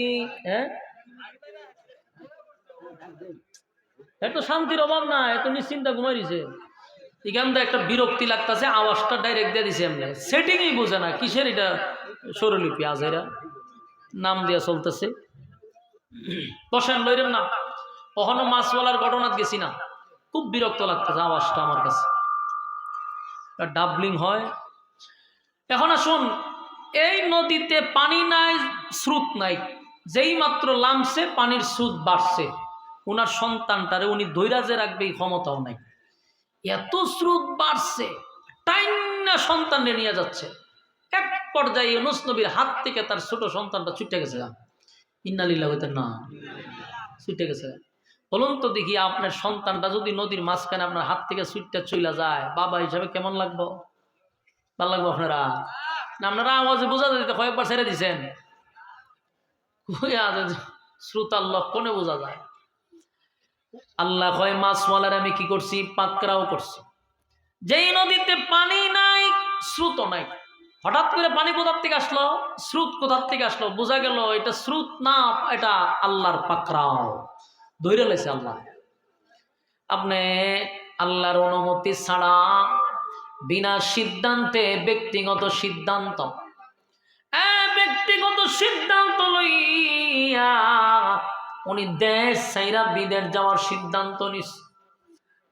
এত শান্তির অভাব না, এত নিশ্চিন্তা ঘুমাই দিছে। এখান থেকে একটা বিরক্তি লাগতেছে, আওয়াজটা ডাইরেক্ট দিয়ে দিছে এমনি, সেটিংই বোঝে না কিসের এটা স্বরলিপি আজেরা নাম দিয়া চলতেছে। বসেন লইরেন না, কখনো মাছওয়ালার ঘটনা গেছি না, খুব বিরক্ত লাগতেছে আওয়াজটা আমার কাছে, ডাবলিং হয়। এখন আসুন, এই নদীতে পানি নাই, স্রোত নাই, যেই মাত্র নামছে পানির স্রোত বাড়ছে, ওনার সন্তানটারে উনি ধৈরা যে রাখবে এই ক্ষমতাও নাই। এত স্রোত বাড়ছে, টাইনা সন্তানরে নিয়ে যাচ্ছে। এক পর্যায়ে ইউনুস নবীর হাত থেকে তার ছোট সন্তানটা ছুটে গেছে। ইন্না লিল্লাহি হইতেন না, ছুটে গেছে। বলুন তো দেখি, আপনার সন্তানটা যদি নদীর মাঝখানে আপনার হাত থেকে ছুটতে চলে যায়, বাবা হিসাবে কেমন লাগবো? ভালো লাগবো আপনারা? না আপনারা আওয়াজে বোঝা যেতে কয়েকবার ছেড়ে দিচ্ছেন, শ্রোতার লক্ষণে বোঝা যায়। আল্লাহ কয় মাছওয়ালার আমি কি করছি? পাকড়াও করছি। যেই নদীতে পানি নাই, স্রোত নাই, হঠাৎ করে পানি কোথার থেকে আসলো, স্রোত কোথার থেকে আসলো, বোঝা গেল এটা স্রোত না, এটা আল্লাহর পাকড়াও, ধৈর্য লেছে আল্লাহ। আপনি আল্লাহর অনুমতি ছাড়া বিনা সিদ্ধান্তে ব্যক্তিগত সিদ্ধান্ত লইয়া উনি দেশ ছাইরা বিদেশ যাওয়ার সিদ্ধান্ত নিস।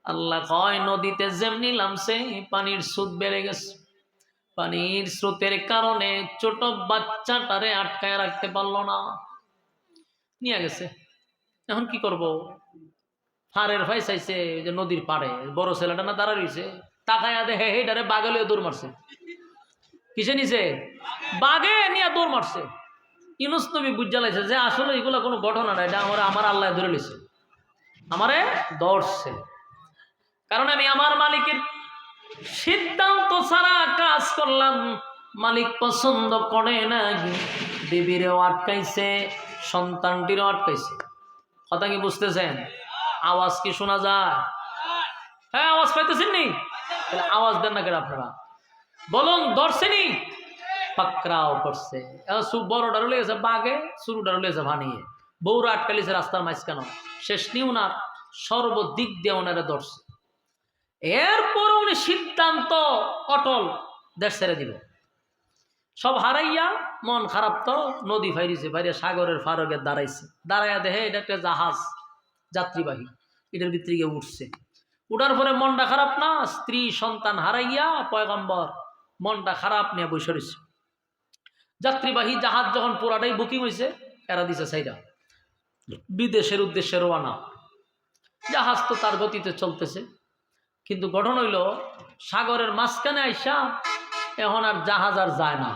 আল্লাহ কয় নদীতে যেমনি নামছে পানির স্রোত বেড়ে গেছে, পানির স্রোতের কারণে ছোট বাচ্চাটারে আটকায় রাখতে পারলো না, নিয়ে গেছে। এখন কি করব? ফারের ভাই চাইছে যে নদীর পাড়ে বড় ছেলেটা না দাঁড়া রয়েছে, তাকায়া দেখে হেটারে বাঘে লিয়ে দৌড় মারছে। কিসে নিছে? বাঘে নিয়ে দৌড় মারছে। ইউনুস নবী বুঝা লাইছে যে আসলে এগুলো কোনো ঘটনা না, এটা আমার আল্লাহ ধরে লিছে, আমারে ধরছে, কারণ আমি আমার মালিকের সিদ্ধান্ত ছাড়া কাজ করলাম। মালিক পছন্দ করে না, বিবিরেও আটকাইছে, সন্তানটিরও আটকাইছে। কথা কি বুঝতেছেন? আওয়াজ কি শোনা যায়? হ্যাঁ, আওয়াজ পাইতেছেন নি? আওয়াজ দেন না কেন আপনারা? বলুন ধরছেনি? পাকড়াও করছে। বড়টা রলে গেছে বাঘে, শুরুটা রলে গেছে ভানিয়ে, বউরা আটকালিছে রাস্তার মাঝখানে, শেষ নি উনার সর্বদিক দিয়ে ওনারা ধরছে। এরপর উনি সিদ্ধান্ত অটল, দেশ ছেড়ে দিল। সব হারাইয়া মন খারাপ তো নদী ফাইরিছে, বাইরে সাগরের ফারকে দাঁড়াইছে, দাঁড়াইয়া দেখে এটা একটা জাহাজ যাত্রীবাহী, এটার ভিতরে গিয়ে উঠছে। উঠার পরে মনটা খারাপ না, স্ত্রী সন্তান হারাইয়া পয়গম্বর মনটা খারাপ নিয়ে বসে রয়েছে। যাত্রীবাহী জাহাজ যখন পুরাটাই বুকিং হয়েছে, এরা দিছে সাইডা বিদেশের উদ্দেশ্যে রওনা। জাহাজ তো তার গতিতে চলতেছে, কিন্তু ঘটনা হইল সাগরের মাঝখানে আইসা এখন আর জাহাজ আর যায় না,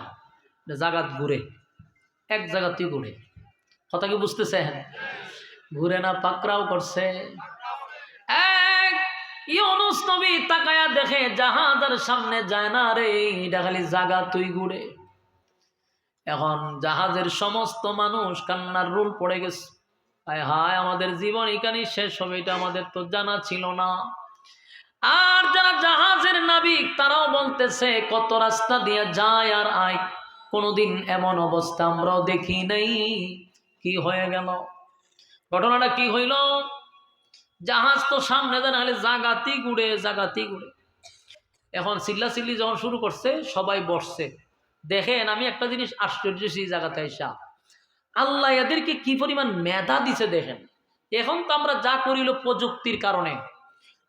জাগাত ঘুরে, এক জায়গাতেই ঘুরে। কথা কি বুঝতেছেন? ঘুরে না, পাকড়াও করছে। ইউনূস নবী তাকায়া দেখে জাহাজ আর সামনে যায় না রে, এটা খালি জাগা তুই ঘুরে। এখন জাহাজের সমস্ত মানুষ কান্নার রোল পড়ে গেছে। হায় হায়, আমাদের জীবন এখানেই শেষ হবে, এটা আমাদের তো জানা ছিল না। আর যারা জাহাজের নাবিক তারাও বলতেছে কত রাস্তা দিয়ে যায় আর আয়, কোনোদিন এমন অবস্থা আমরাও দেখি নাই, কি হয়ে গেল? ঘটনাটা কি হইল? জাহাজ তো সামনে দেন হলে জাগাতি ঘুরে, জাগাতি ঘুরে। এখন চিল্লাচিল্লি যখন শুরু করছে, সবাই বসছে। দেখেন, আমি একটা জিনিস আশ্চর্য সেই জায়গাতে আইসা, আল্লাহ এদেরকে কি পরিমাণ মেধা দিছে দেখেন। এখন তো আমরা যা করিল প্রযুক্তির কারণে,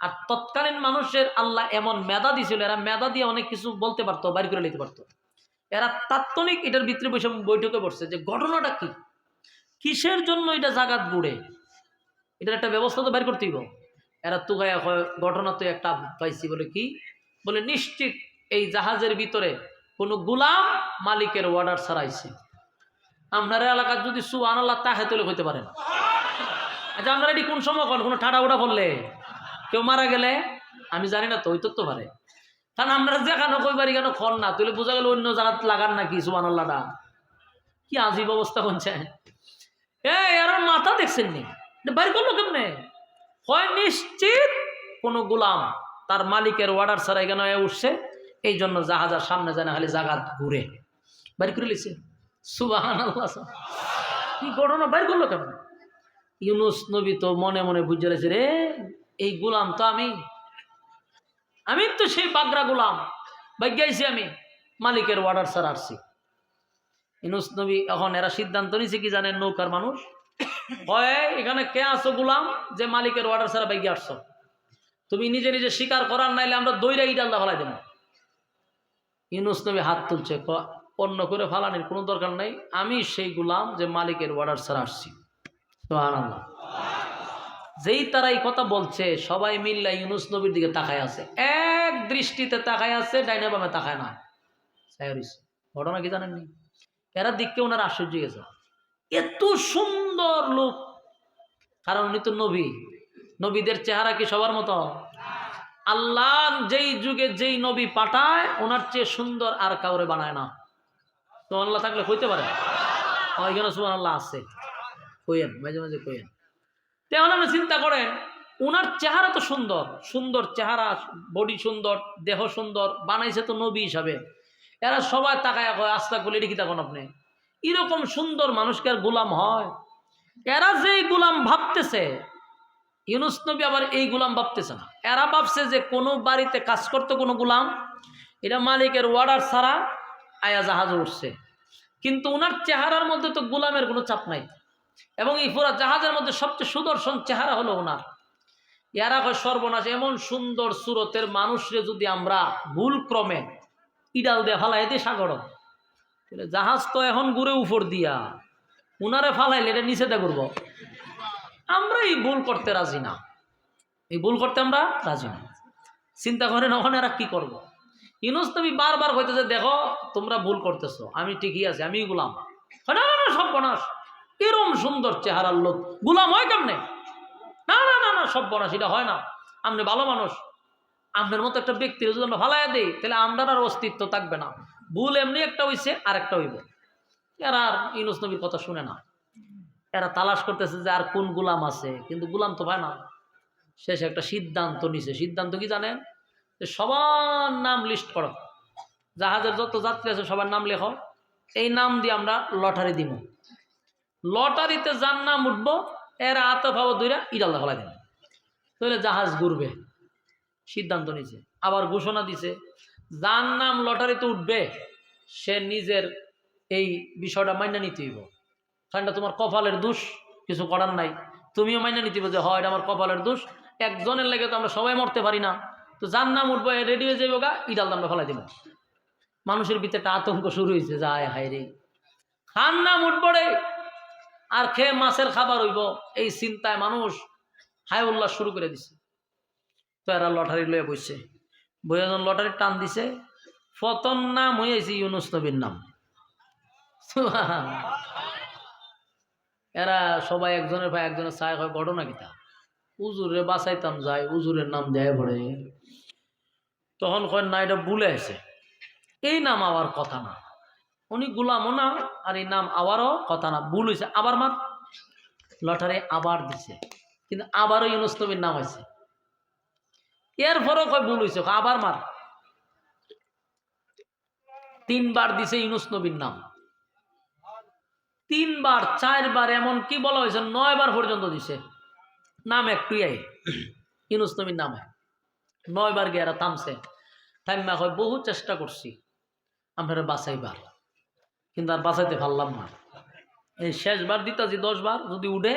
আর তৎকালীন মানুষের আল্লাহ এমন মেধা দিছিল, এরা মেধা দিয়ে অনেক কিছু বলতে পারতো, বাইর করে নিতে পারতো। এরা তাৎক্ষণিক এটার ভিতরে বৈঠকে বসছে যে ঘটনাটা কি, কিসের জন্য এটা জাগাত ঘুরে, এটার একটা ব্যবস্থা তো বের করতেই। এরা তুগায়া ঘটনা তো একটা পাইছি, বলে কি বলে, নিশ্চিত এই জাহাজের ভিতরে কোনো গুলাম মালিকের অর্ডার ছাড়াইছে। আপনার এলাকার যদি সুবহানাল্লাহ তাহে তুলে হইতে পারেন। আচ্ছা, আপনারা এটি কোন সময় করেন? কোনো ঠাডা উড়া পড়লে, কেউ মারা গেলে, আমি জানি না তো, ওই তো পারে। কারণ আপনারা যেখানে কই বাড়ি কেন খন না তুলে, বোঝা গেল অন্য জায়গা লাগান নাকি সুবহানাল্লাহটা। কি আজীব অবস্থা করছে। এর মাথা দেখছেন নি, বাইর করলো কেমনে? হয় নিশ্চিত কোনো গুলাম তার মালিকের অর্ডার ছাড়া এখানে উঠছে, এই জন্য জাহাজের সামনে যায় না, খালি জাগাত ঘুরে। বাইর করে লিছে সুবহানাল্লাহ। কি ঘটনা বাইর করলো কেমন? ইউনূস নবী তো মনে মনে বুঝে রেছে, রে এই গুলাম তো আমি তো সেই বাগরা গুলাম, ভাগ্যাইছি আমি মালিকের অর্ডার ছাড়া আসছি। ইউনূস নবী এখন এরা সিদ্ধান্ত নিছে কি জানেন, নৌকার মানুষ হয় এখানে কে আসো গুলাম যে মালিকের অর্ডার ছাড়া বাইকে আসছো, তুমি নিজে নিজে স্বীকার করার, নাইলে আমরা দৈরা ইট আল্লাহ ফালাই দেব। ইউনূস নবী হাত তুলছে, অন্য করে ফালানির কোনো দরকার নাই, আমি সেই গুলাম যে মালিকের অর্ডার ছাড়া আসছি। সুবহানাল্লাহ। যেই তারা এই কথা বলছে, সবাই মিল্লা ইউনূস নবীর দিকে তাকায় আছে, এক দৃষ্টিতে তাকায় আছে, ডাইনে বামে তাকায় না। ঘটনা কি জানেননি? এরা দিককে ওনার আশ্চর্য গেছে, এত সুন্দর লোক। কারণ উনি তো নবী, নবীদের চেহারা কি সবার মতো? আল্লাহ যেই যুগে যেই নবী পাঠায়, ওনার চেয়ে সুন্দর আর কাউরে বানায় না। সুবহানাল্লাহ থাকলে হইতে পারে, এখানে সুবহানাল্লাহ আছে, কইেন মাঝে মাঝে কইেন। তেমন আপনি চিন্তা করেন, ওনার চেহারা তো সুন্দর, সুন্দর চেহারা, বডি সুন্দর, দেহ সুন্দর, বানাইছে তো নবী হিসাবে। এরা সবাই তাকায় কয়, আস্তা করলে এটি কি তখন আপনি এরকম সুন্দর মানুষকে আর গোলাম হয়? এরা যেই গোলাম ভাবতেছে, ইউনূস নবী আবার এই গোলাম ভাবতেছে না। এরা ভাবছে যে কোনো বাড়িতে কাজ করতে কোনো গোলাম, এটা মালিকের অর্ডার ছাড়া আয়া জাহাজে উঠছে। কিন্তু ওনার চেহারার মধ্যে তো গোলামের কোনো চাপ নাই, এবং এই পুরা জাহাজের মধ্যে সবচেয়ে সুদর্শন চেহারা হলো ওনার। এরা হয় সর্বনাশ, এমন সুন্দর সুরতের মানুষরে যদি আমরা ভুল ক্রমে ইডাল দিয়ে ফালাই দিয়ে সাগর, জাহাজ তো এখন ঘুরে উপর দিয়া, উনারে ফালাইলে এটা নিষেধা করব। আমরা এই ভুল করতে রাজি না, এই ভুল করতে আমরা রাজি না। চিন্তা করেন ওখানে এরা কি করবো। ইউনূস নবী বারবার কইতেছে, দেখো তোমরা ভুল করতেছো, আমি ঠিকই আছে, আমি গোলাম। না না না, সর্বনাশ, এরম সুন্দর চেহারার লোক গোলাম হয় কেমনে? না না না না, সর্বনাশ, এটা হয় না। আপনি ভালো মানুষ, আপনার মতো একটা ব্যক্তির যদি আমরা ফালাইয়া দিই, তাহলে আমরা আর অস্তিত্ব থাকবে না। ভুল এমনি একটা হইছে, আর একটা হইব। এরা আর ইউনূস নবীর কথা শুনে না, এরা তালাশ করতেছে যে আর কোন গোলাম আছে, কিন্তু গোলাম তো পায় না। শেষে একটা সিদ্ধান্ত নিছে। সিদ্ধান্ত কি জানেন? যে সবার নাম লিস্ট করো, জাহাজের যত যাত্রী আছে সবার নাম লেখো, এই নাম দিয়ে আমরা লটারি দিব। লটারিতে যার নাম উঠবো, এরা আত ভাব দুইরা ইডাল্লা ফেলা দেবে, তাহলে জাহাজ ঘুরবে। সিদ্ধান্ত নিছে। আবার ঘোষণা দিছে, যার নাম লটারিতে উঠবে সে নিজের এই বিষয়টা মাইনা নিতে হইব। কারণ তোমার কপালের দোষ, কিছু করার নাই, তুমিও মাইনা নিতে হইব যে হয় এটা আমার কপালের দোষ। একজনের লেগে তো আমরা সবাই মরতে পারি না, তো যার নাম উঠবো রেডি হয়ে যাবো গা, ইডাল আমরা ফেলাই দিব। মানুষের ভিতরে একটা আতঙ্ক শুরু হয়েছে, যায় হায় রে, খান না মুঠ পড়ে আর খেয়ে মাছের খাবার হইব, এই চিন্তায় মানুষ হায় উল্লাস শুরু করে দিছে। তো এরা লটারি লয়ে বসছে, বইজন লটারি টান দিছে, প্রথম নাম হয়েছে ইউনুস নবীর নাম। এরা সবাই একজনের ভাই একজনের ছায় হয়, ঘটনা কিতা উজুরে বাঁচাইতাম যায়, উজুরের নাম দেয় পড়ে। তখন কয় না, এটা ভুলে আছে, এই নাম আওয়ার কথা না, উনি গুলামও না, আর এই নাম আবারও কথা না, ভুল হয়েছে, আবার মার। লটারি আবার দিছে, কিন্তু আবারও ইউনুস নবীর নাম আছে। এরপরও কয় ভুল হয়েছে, আবার মার। 3 বার দিছে ইউনুস নবীর নাম, 3 বার 4 বার, এমন কি বলা হয়েছে 9 বার পর্যন্ত দিছে নাম, একটুই আই ইউনুস নবীর নামে। 9 বার গিয়ে এরা থামছে, থাইমা কয় বহু চেষ্টা করছি আপনারা বাঁচাইবার, কিন্তু আর বাঁচাইতে পারলাম না। এই শেষবার দিতাছি 10 বার, যদি উঠে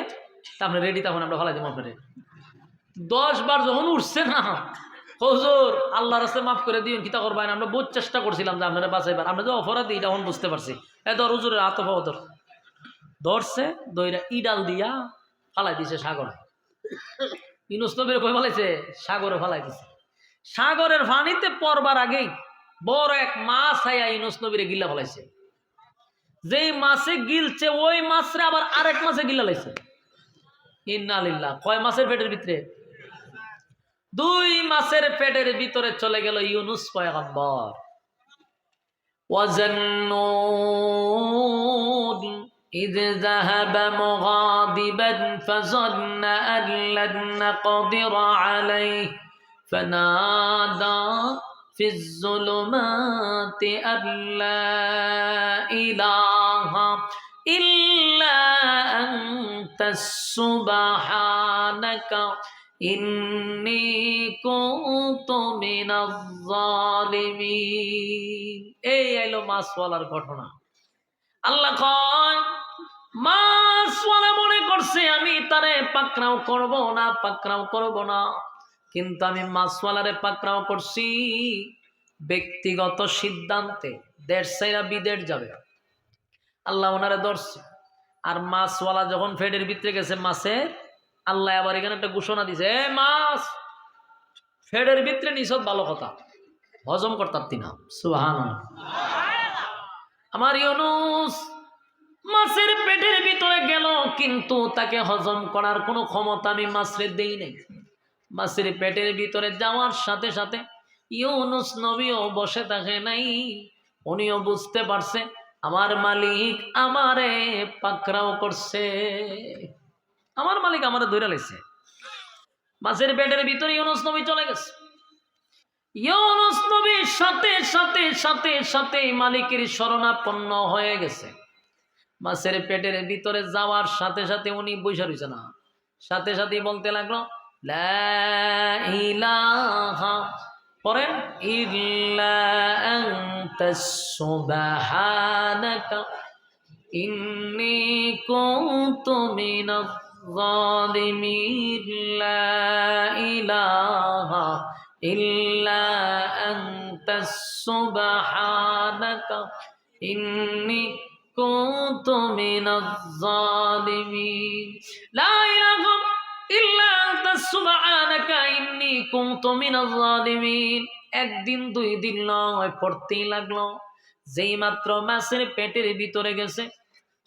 তা আপনি রেডি, তখন আমরা ফেলাই দেবো আপনারে। 10 বার যখন উঠছে না, হুজুর আল্লাহর রাস্তায় মাফ করে দিন, কিতা করবেন, আমরা বহুত চেষ্টা করছিলাম যে আপনারা বাঁচাইবার, আমরা যে অপরাধী এটা এখন বুঝতে পারছি। ধর হুজুরের হাত পাও ধর, ধরছে দইরা ইডাল দিয়া ফালাই দিছে সাগরে। ইউনুস নবীর কই ফেলাইছে? সাগরে ফালাই দিছে। সাগরের পানিতে পড়বার আগেই বড় এক মাছ আইয়া ইউনুস নবীরে গিলা ফেলাইছে। যেই মাছে গিলছে ওই মাছরে আবার আরেক মাছে গিলা লাইছে। ইন্না লিল্লাহ। কয় মাছের পেটের ভিতরে? 2 মাছের পেটের ভিতরে চলে গেল ইউনুস পয়গম্বর। ওয়াজান্নুন إذ ذهب مغاضبا فظن أن لن نقدر عليه فنادى في الظلمات أن لا إله إلا أنت سبحانك إني كنت من الظالمين। এই আইলো মাছওয়ালার ঘটনা। আল্লাহ কয় মাছওয়ালা মনে করছে আমি তারে পাকড়াও করব না, কিন্তু আমি মাছওয়ালারে পাকড়াও করছি ব্যক্তিগত সিদ্ধান্তে। দেশ ছাইরা বিদেশ যাবে, আল্লাহ ওনারে ধরছে। আর মাছওয়ালা যখন ফেডের ভিতরে গেছে মাছে, আল্লাহ আবার এখানে একটা ঘোষণা দিছে, এ মাছ ফেডের ভিতরে নিছত, ভালো কথা, হজম করতাম তিনা। সুবহানাল্লাহ। আমার ইউনুস মাছের পেটের ভিতরে গেল, কিন্তু তাকে হজম করার কোনো ক্ষমতা আমি মাছের দেই নাই। মাছের পেটের ভিতরে যাওয়ার সাথে সাথে ইউনুস নবীও বসে থাকে নাই, উনিও বুঝতে পারছে আমার মালিক আমারে পাকড়াও করছে, আমার মালিক আমারে ধরে লাইছে। মাছের পেটের ভিতরে ইউনুস নবী চলে গেছে। ইউনুস নবী সাথে সাথে সাথে সাথে মালিকের শরণাপন্ন হয়ে গেছে। মাছের পেটের ভিতরে যাওয়ার সাথে সাথে উনি বসে রয়েছে না, সাথে সাথে বলতে লাগলো লা ইলাহা, পরেন ইল্লা আনতা সুবহানাকা ইন্নী কুনতু মিনাজ জালিমিন। লা ইলাহা ইল্লা আনতা সুবহানাকা ইন্নী কুনতু মিনাজ জালিমিন। লা ইলাহা ইল্লা আনতা সুবহানাকা ইন্নী কুনতু মিনাজ জালিমিন। একদিন 2 দিন নয়, পড়তেই লাগলো। যেই মাত্র মাছের পেটের ভিতরে গেছে,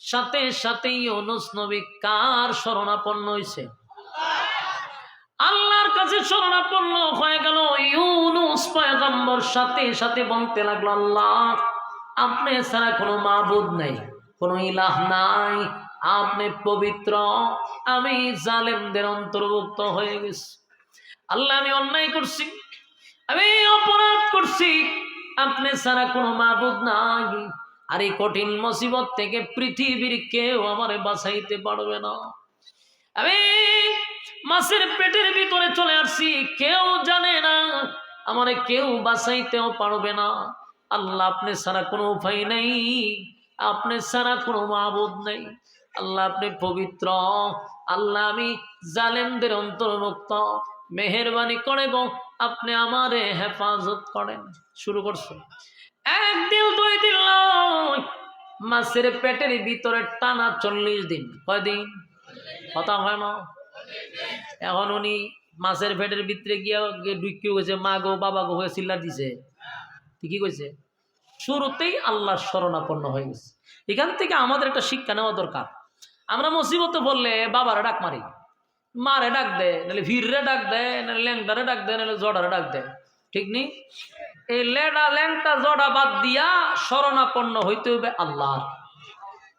সাথে সাথে ইউনুস নবী কার শরণাপন্ন হইছে? আল্লাহর কাছে শরণাপন্ন হয়ে গেল। ইউনুস পয়গম্বর সাথে সাথে বলতে লাগলো, আল্লাহ আপনি ছাড়া কোনো মাবুদ নাই, কোনো ইলাহ নাই, আপনি পবিত্র, আমি জালেমদের অন্তর্ভুক্ত হয়ে গেছি। আল্লাহ আমি অন্যায় করছি, আমি অপরাধ করছি, আপনি ছাড়া কোনো মাবুদ নাই, আর এই কঠিন মুসিবত থেকে পৃথিবীর কেউ আমারে বাঁচাইতে পারবে না। আমি মাছের পেটের ভিতরে চলে আসছি, কেউ জানে না, আমারে কেউ বাঁচাইতেও পারবে না। আল্লাহ আপনি ছাড়া কোনো উপায় নেই, আপনি ছাড়া কোনো মাবুদ নেই। আল্লাহ আপনি পবিত্র, আল্লাহ আমি জালেমদের অন্তর্ভুক্ত, মেহেরবানি করে গো আপনি আমারে হেফাজত করেন। শুরু করছে। 1 দিন 2 দিন নয়, মাছের পেটের ভিতরে টানা 40 দিন। কয়দিন? কথা হয় না? এখন উনি মাছের পেটের ভিতরে গিয়ে ঢুকিয়ে গেছে, মা গো বাবা গো হয়ে চিল্লা দিছে। ঠিকই কইছে। শুরুতেই আল্লাহর শরণাপন্ন হয়ে গেছে। এখান থেকে আমাদের একটা শিক্ষা নেওয়া দরকার। আমরা মুসিবতে বললে বাবারে ডাক মারি, মারে ডাক দেয়, নাহলে ভিড়রে ডাক দেয়, নাহলে ল্যাংটারে ডাক দেয়, নাহলে জড়ারে ডাক দেয়। ঠিক নেই? এই লেডা ল্যাংটা জড়া বাদ দিয়া শরণাপন্ন হইতে হবে আল্লাহর।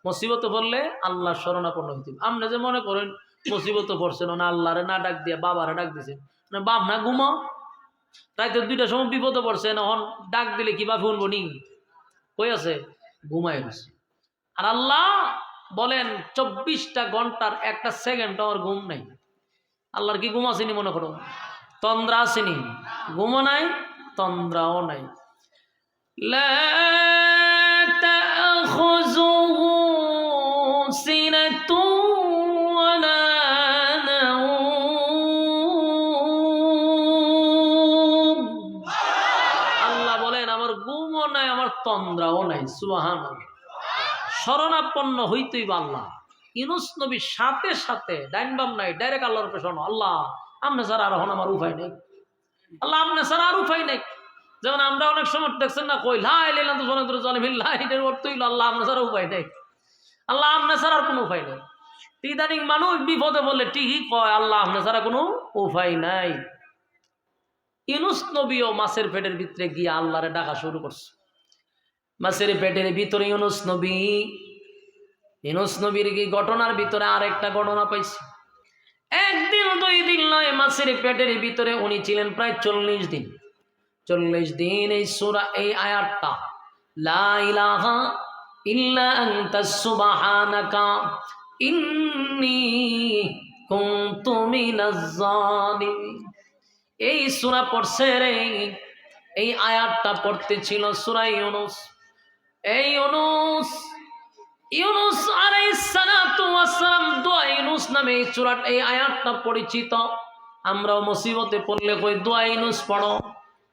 মুসিবতে বললে আল্লাহর শরণাপন্ন হইতে হবে। আপনি যে মনে করেন মুসিবতে পড়ছেন না আল্লাহরে না ডাক দিয়া বাবারে ডাক দিয়েছেন, না বাপ না ঘুমাও, রাইতে 2টার সময় বিপদে পড়ছেন, এখন ডাক দিলে কি বাপে শুনবো নি? কই আছে? ঘুমাই গেছে। আর আল্লাহ বলেন 24টা ঘন্টার একটা সেকেন্ড আমার ঘুম নাই। আল্লাহর কি ঘুম আসেনি মনে করো? তন্দ্রা আসেনি? ঘুমও নাই, তন্দ্রাও নাই। লা তাখুযুহু সিনাতুন ওয়ালা নাওম। আল্লাহ বলেন আমার ঘুমও নাই, আমার তন্দ্রাও নাই। সুবহানাল্লাহ। শরণাপন্ন হইতেই বা আল্লাহ। ইউনূস নবীর সাথে সাথে ডাইন বাম নাই, ডাইরেক্ট আল্লাহর উপরে শোনো, আল্লাহ আমনে ছাড়া আর আমার উপায় নেই, আল্লাহ আমনে ছাড়া আর উপায় নেই। যেমন আমরা অনেক সময় দেখছেন না, কই লা ইলাহা ইল্লাল্লাহ, এটার অর্থ হইল আল্লাহ আমনে ছাড়া উপায় নেই, আল্লাহ আমনে ছাড়া আর কোনো উপায় নেই। ইদানিং মানুষ বিপদে বললে ঠিকই কয় আল্লাহ আমনে ছাড়া কোনো উপায় নাই। ইউনূস নবীও মাছের পেটের ভিতরে গিয়ে আল্লাহরে ডাকা শুরু করছে। মাছের পেটের ভিতরে ইউনূস নবীর কি ঘটনার ভিতরে আরেকটা ঘটনা পাইছি। একদিন 2 দিন নয়, মাছের পেটের ভিতরে উনি ছিলেন প্রায় 40 দিন। 40 দিন এই সূরা, এই আয়াতটা লা ইলাহা ইল্লা আনতা সুবহানাকা ইন্নী কুনতু মিনাজ জালিমিন, এই সূরা পড়ছে রে। এই আয়াতটা পড়তে ছিল সূরা ইউনূস। এই ইউনূস আলাইহিস সালাতু ওয়াস সালাম দোয়া ইউনূস নামে এই সূরা, এই আয়াতটা পরিচিত। আমরাও মুসিবতে পড়লে কই দোয়া ইউনূস পড়ো।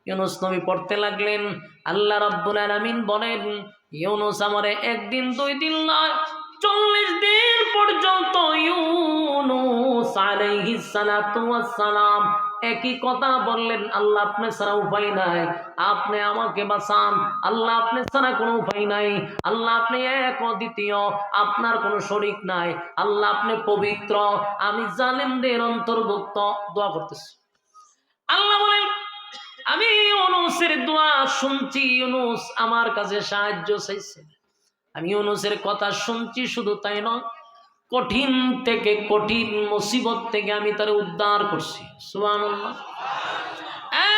ইউনূস নবী পড়তে লাগলেন। আল্লাহ রাব্বুল আলামিন বলেন, ইউনূস আমারে 1 দিন 2 দিন নয় 40 দিন পর্যন্ত ইউনূস আলাইহিস সালাতু ওয়াস সালাম একই কথা বললেন, আল্লাহ আপনি ছাড়া উপায় নাই, আপনি আমাকে বাঁচান, আল্লাহ আপনি ছাড়া কোনো উপায় নাই, আল্লাহ আপনি এক অদ্বিতীয়, আপনার কোনো শরীক নাই, আল্লাহ আপনি পবিত্র, আমি জালিমদের অন্তর্ভুক্ত। দোয়া করতেছি। আল্লাহ বলেন আমি ইউনূসের দোয়া শুনছি, ইউনূস আমার কাছে সাহায্য চাইছে, আমি ইউনূসের কথা শুনছি। শুধু তাই নয়, কঠিন থেকে কঠিন মুসিবত থেকে আমি তারে উদ্ধার করছি। সুবহানাল্লাহ।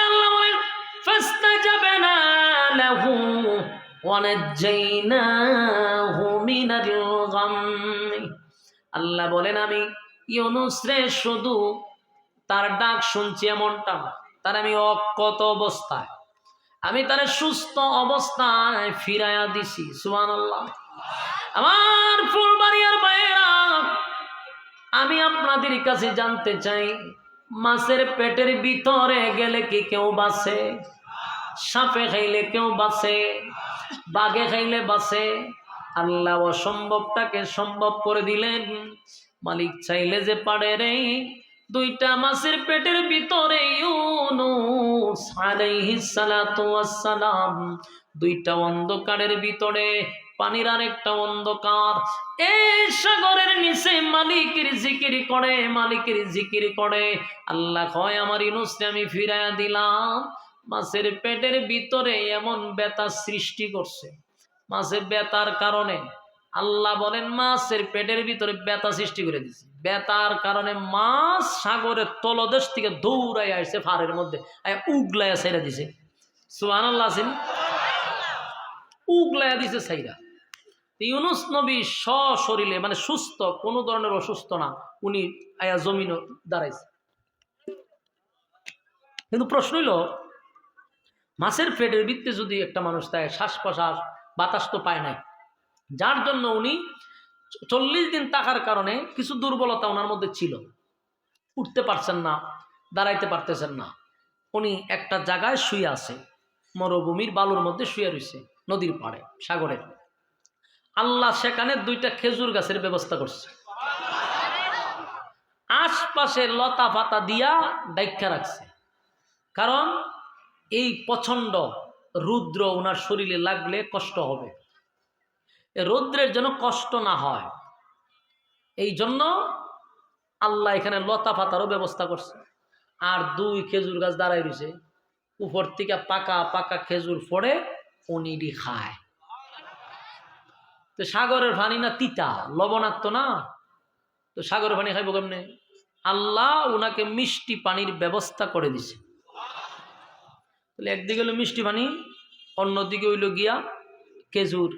আল্লাহ বলেন ফাস্তাজাবনা লাহু ওয়া নাজাইনাহু মিনাল গাম। আল্লাহ বলেন আমি ইউনূস রে শুধু তার ডাক শুনছি এমনটা না, তার আমি অক্ষত অবস্থায়, আমি তার সুস্থ অবস্থায় ফিরাইয়া দিছি। সুবহানাল্লাহ। আমার ফুলবাড়িয়ার ভাইয়েরা, আমি আপনাদের কাছে জানতে চাই, মাছের পেটের ভিতরে গেলে কি কেউ বাঁচে? সাপে খাইলে কেউ বাঁচে? বাঘে খাইলে বাঁচে? আল্লাহ অসম্ভবটাকে সম্ভব করে দিলেন। মালিক চাইলে যে পারে রে, 2টা মাছের পেটের ভিতরে ইউনূস আলাইহিস সালাতু ওয়াস সালাম, 2টা অন্ধকারের ভিতরে, পানির আরেকটা অন্ধকার, এই সাগরের নিচে মালিকের জিকির করে, মালিকের জিকির করে। আল্লাহ কয় আমার ইউনূসকে আমি ফিরাইয়া দিলাম। মাছের পেটের ভিতরে এমন ব্যথা সৃষ্টি করছে, মাছের ব্যথার কারণে আল্লাহ বলেন মাছের পেটের ভিতরে ব্যথা সৃষ্টি করে দিছে। ব্যথার কারণে মাছ সাগরের তলদেশ থেকে দৌড়াই আসছে ফাড়ের মধ্যে, উগলাইয়া ছেড়ে দিছে। সুবহানাল্লাহ। উগলাইয়া দিছে ছাইরা। ইউনূস নবী সশরীরে, মানে সুস্থ, কোনো ধরনের অসুস্থ না, উনি আয়া জমিন দাঁড়াইছে। কিন্তু প্রশ্ন হইল, মাছের পেটের ভিতরে যদি একটা মানুষ থাকে, শ্বাস প্রশ্বাস বাতাস তো পায় নাই, যার জন্য উনি 40 দিন থাকার কারণে কিছু দুর্বলতা ওনার মধ্যে ছিল, উঠতে পারছেন না, দাঁড়াইতে পারতেছেন না। উনি একটা জায়গায় শুয়ে আছে, মরুভূমির বালুর মধ্যে শুয়ে রয়েছে, নদীর পাড়ে, সাগরের। আল্লাহ সেখানে 2টা খেজুর গাছের ব্যবস্থা করছে, আশপাশে লতা পাতা দিয়া ডাইকা রাখছে। কারণ এই প্রচন্ড রুদ্র ওনার শরীরে লাগলে কষ্ট হবে, রৌদ্রের জন্য কষ্ট না হয় এই জন্য আল্লাহ এখানে লতা পাতারও ব্যবস্থা করছে। আর 2 খেজুর গাছ দাঁড়ায় রয়েছে, উপর থেকে পাকা পাকা খেজুর পড়ে উনি খায়। তো সাগরের পানি না তিতা লবণাক্ত না, তো সাগরের পানি খাইব কেমনে? আল্লাহ উনাকে মিষ্টি পানির ব্যবস্থা করে দিছে। তাহলে একদিকে হলো মিষ্টি পানি, অন্যদিকে হইল গিয়া খেজুর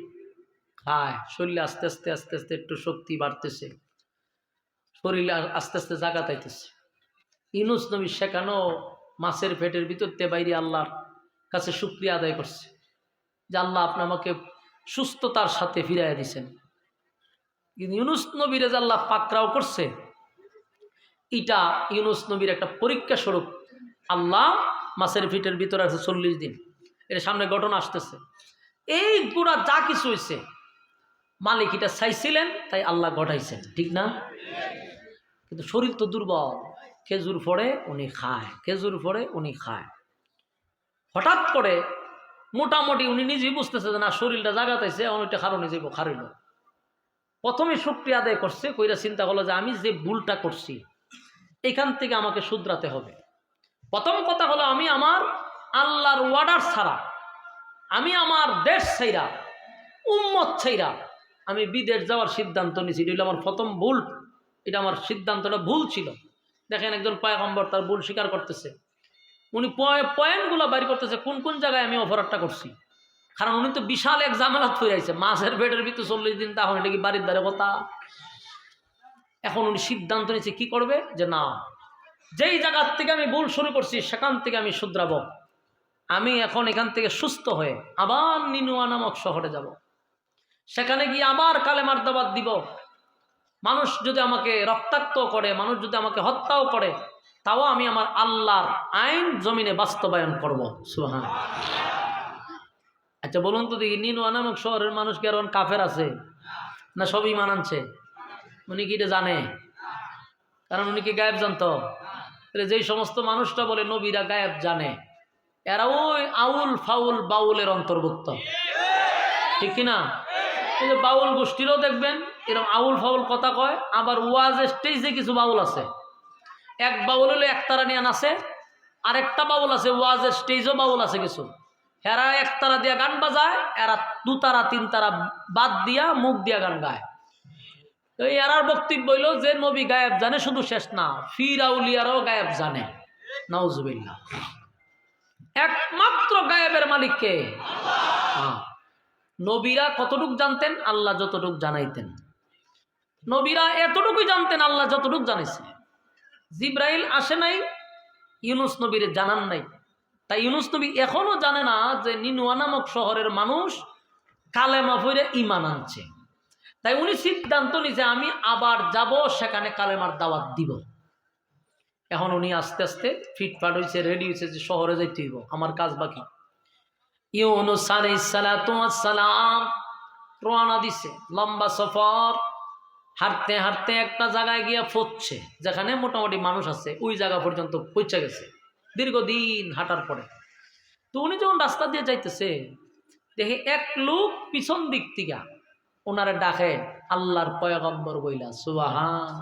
খায়। শরীরে আস্তে আস্তে আস্তে আস্তে একটু শক্তি বাড়তেছে, শরীরে আস্তে আস্তে জাগা পাইতেছে। ইউনুস নবী শেখানো মাছের পেটের ভিতরতে বাইরে আল্লাহর কাছে শুকরিয়া আদায় করছে যে আল্লাহ আপনি আমাকে সুস্থতার সাথে ফিরাইয়া দিছেন। কিন্তু ইউনুস নবীর যে আল্লাহ পাকড়াও করছে, এটা ইউনুস নবীর একটা পরীক্ষা স্বরূপ আল্লাহ মাছের পেটের ভিতরে আছে 40 দিন। এর সামনে ঘটনা আসতেছে। এই পুরা যা কিছু হয়েছে মালিক এটা চাইছিলেন, তাই আল্লাহ ঘটাইছেন, ঠিক না? কিন্তু শরীর তো দুর্বল, খেজুর ফড়ে উনি খায়, খেজুর ফড়ে উনি খায়। হঠাৎ করে মোটামুটি উনি নিজেই বুঝতেছে যে না শরীরটা জাগাতাইছে, অনেকটা কারণে যাইব খারিল। প্রথমে শুকরিয়া আদায় করছে, কইরা চিন্তা করলো যে আমি যে ভুলটা করছি এখান থেকে আমাকে শুধরাতে হবে। প্রথম কথা হলো আমি আমার আল্লাহর ওয়ার্ডার ছাড়া, আমি আমার দেশ ছাইরা উম্মত ছাইরা আমি বিদেশ যাওয়ার সিদ্ধান্ত নিয়েছি। এটা হলো আমার প্রথম ভুল, এটা আমার সিদ্ধান্তটা ভুল ছিল। দেখেন একজন পয়গম্বর তার ভুল স্বীকার করতেছে, উনি পয়েন্টগুলো বাইর করতেছে কোন কোন জায়গায় আমি অপরাধটা করছি। কারণ উনি তো বিশাল এক ঝামেলা তৈরি হয়েছে, মাছের পেটের ভিতরে 40 দিন, তখন এটা কি বাড়ির দ্বারে কথা। এখন উনি সিদ্ধান্ত নিয়েছে কি করবে, যে না যেই জায়গার থেকে আমি ভুল শুরু করছি সেখান থেকে আমি শুধরাবো। আমি এখন এখান থেকে সুস্থ হয়ে আবার নিনুয়া নামক শহরে যাব, সেখানে গিয়ে আবার কালেমার দাওয়াত দিব। মানুষ যদি আমাকে রক্তাক্ত করে, মানুষ যদি আমাকে হত্যাও করে, তাও আমি আমার আল্লাহর আইন জমিনে বাস্তবায়ন করব। সুবহান। আচ্ছা বলুন তো দেখি, নিনুয়া নামক শহরের মানুষ কি আর কাফের আছে না সব ঈমান আনছে? উনি কি এটা জানে? কারণ উনি কি গায়েব জানতো? যেই সমস্ত মানুষটা বলে নবীরা গায়েব জানে, এরা ওই আউল ফাউল বাউলের অন্তর্ভুক্ত, ঠিক কিনা? এই যে বাউল গোষ্ঠীরও দেখবেন এরকম আউল ফাউল কথা কয়। আবার ওয়াজের স্টেজে কিছু বাউল আছে, এক বাউল হলো একতারা নিয়ে নাচে, আরেকটা বাউল আছে ওয়াজের স্টেজও বাউল আছে কিছু, এরা একতারা দিয়া গান বাজায়, এরা 2 তারা 3 তারা বাদ দিয়া মুখ দিয়া গান গায়। তো এরার বক্তব্য হইল যে নবী গায়েব জানে, শুধু শেষ না, ফিরাউলিয়ারাও গায়েব জানে। নাউজুবিল্লাহ। একমাত্র গায়েবের মালিককে আল্লাহ। নবীরা কতটুক জানতেন? আল্লাহ যতটুক জানাইতেন। নবীরা এতটুকুই জানতেন, আল্লাহ যতটুক জানাইছে। জিব্রাইল আসে নাই, ইউনুস নবীর জানান নাই। তাই ইউনুস নবী এখনো জানে না যে নিনুয়া নামক শহরের মানুষ কালেমা পড়ে ঈমান আনছে। তাই উনি সিদ্ধান্ত নিয়েছে আমি আবার যাব, সেখানে কালেমার দাওয়াত দিব। এখন উনি আস্তে আস্তে ফিটফাট হয়েছে, রেডি হয়েছে যে শহরে যাইতে হইব, আমার কাজ বাকি। ইউনুস আলাইহিস সালাতু ওয়াস সালাম রওনা দিছে, লম্বা সফর। হাঁটতে হাঁটতে একটা জায়গায় গিয়া পৌঁছছে যেখানে মোটামুটি মানুষ আছে, ওই জায়গা পর্যন্ত পৌঁছে গেছে দীর্ঘদিন হাঁটার পরে। তো উনি যখন রাস্তা দিয়ে যাইতেছে, দেখে এক লোক পিছন দিক থেকে ওনারে ডাকে আল্লাহর পয়গম্বর বইলা। সুবহান।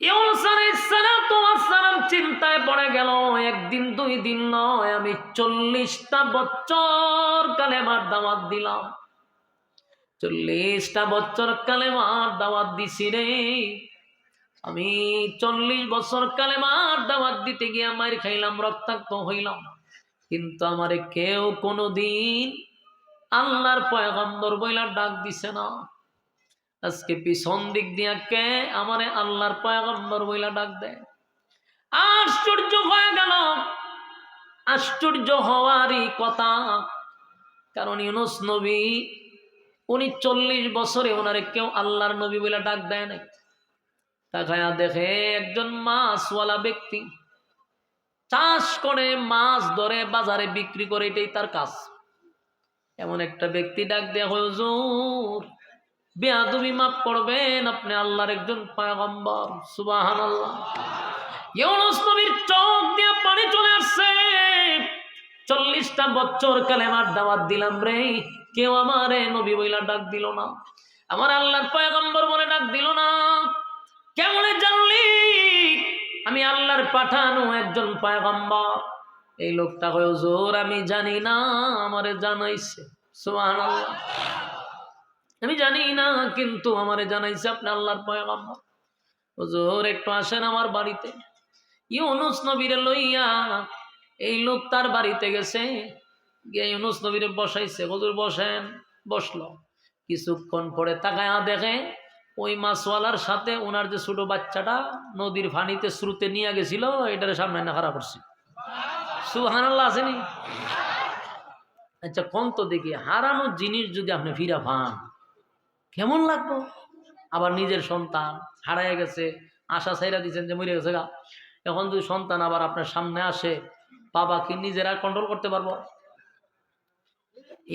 ইউনুস আলাইহিস সালাম চিন্তায় পড়ে গেল, একদিন 2 দিন নয়, আমি 40টা বছর কালেমার দাওয়াত দিলাম, 40টা বছর কালেমার দাওয়াত দিছি রে। আমি 40 বছর কালেমার দাওয়াত দিতে গিয়ে মার খাইলাম, রক্তাক্ত হইলাম, কিন্তু আমারে কেউ কোনোদিন আল্লাহর পয়গম্বর বইলা ডাক দিছে না। আজকে পিছন দিক দিয়া কে আমারে আল্লাহর পয়গম্বর বইলা ডাক দেয়। আশ্চর্য হয়ে গেল। আশ্চর্য হওয়ারই কথা, কারণ ইউনুস নবী উনি 40 বছরে ওনারে কেউ আল্লাহর নবী বইলা ডাক দেয় নাই। তাকায়া দেখে একজন মাছওয়ালা ব্যক্তি চাষ করে, মাছ ধরে বাজারে বিক্রি করে, এটাই তার কাজ। এমন একটা ব্যক্তি ডাক দেয়া, হুজুর বেয়াদবি মাফ করবেন, আপনি আল্লাহর একজন পয়গম্বর। সুবহানাল্লাহ। ইউনূস নবীর চোখ দিয়ে পানি চলে আসছে। 40টা বছর কালেমার দাওয়াত দিলাম রে, কেউ আমারে নবী বইলা ডাক দিল না, আমার আল্লাহর পয়গম্বর বলে ডাক দিল না। কেমনে জানলি আমি আল্লাহর পাঠানো একজন পয়গম্বর? এই লোকটা কয়, হুজুর আমি জানি না, আমারে জানাইছে। সুবহানাল্লাহ। আমি জানি না, কিন্তু আমারে জানাইছে আপনি আল্লাহর পয়গম্বর। হুজুর একটু আসেন আমার বাড়িতে। ইউনূস নবীরে লইয়া এই লোক তার বাড়িতে গেছে, গিয়ে ইউনূস নবীরে বসাইছে। হুজুর বসেন। বসলো। কিছুক্ষণ পরে তাকায়া দেখে ওই মাছওয়ালার সাথে ওনার যে ছোট বাচ্চাটা নদীর পানিতে স্রোতে নিয়ে গেছিল, এটার সামনে না খারাপ করছে। সুবহানাল্লাহ আসেনি? আচ্ছা কোন তো দেখি, হারানো জিনিস যদি আপনি ফিরা পান কেমন লাগবো? আবার নিজের সন্তান হারায় গেছে, আশা ছাইরা দিচ্ছেন যে মরে গেছে গা, এখন যদি সন্তান আবার আপনার সামনে আসে, বাবা কি নিজেরা কন্ট্রোল করতে পারবো?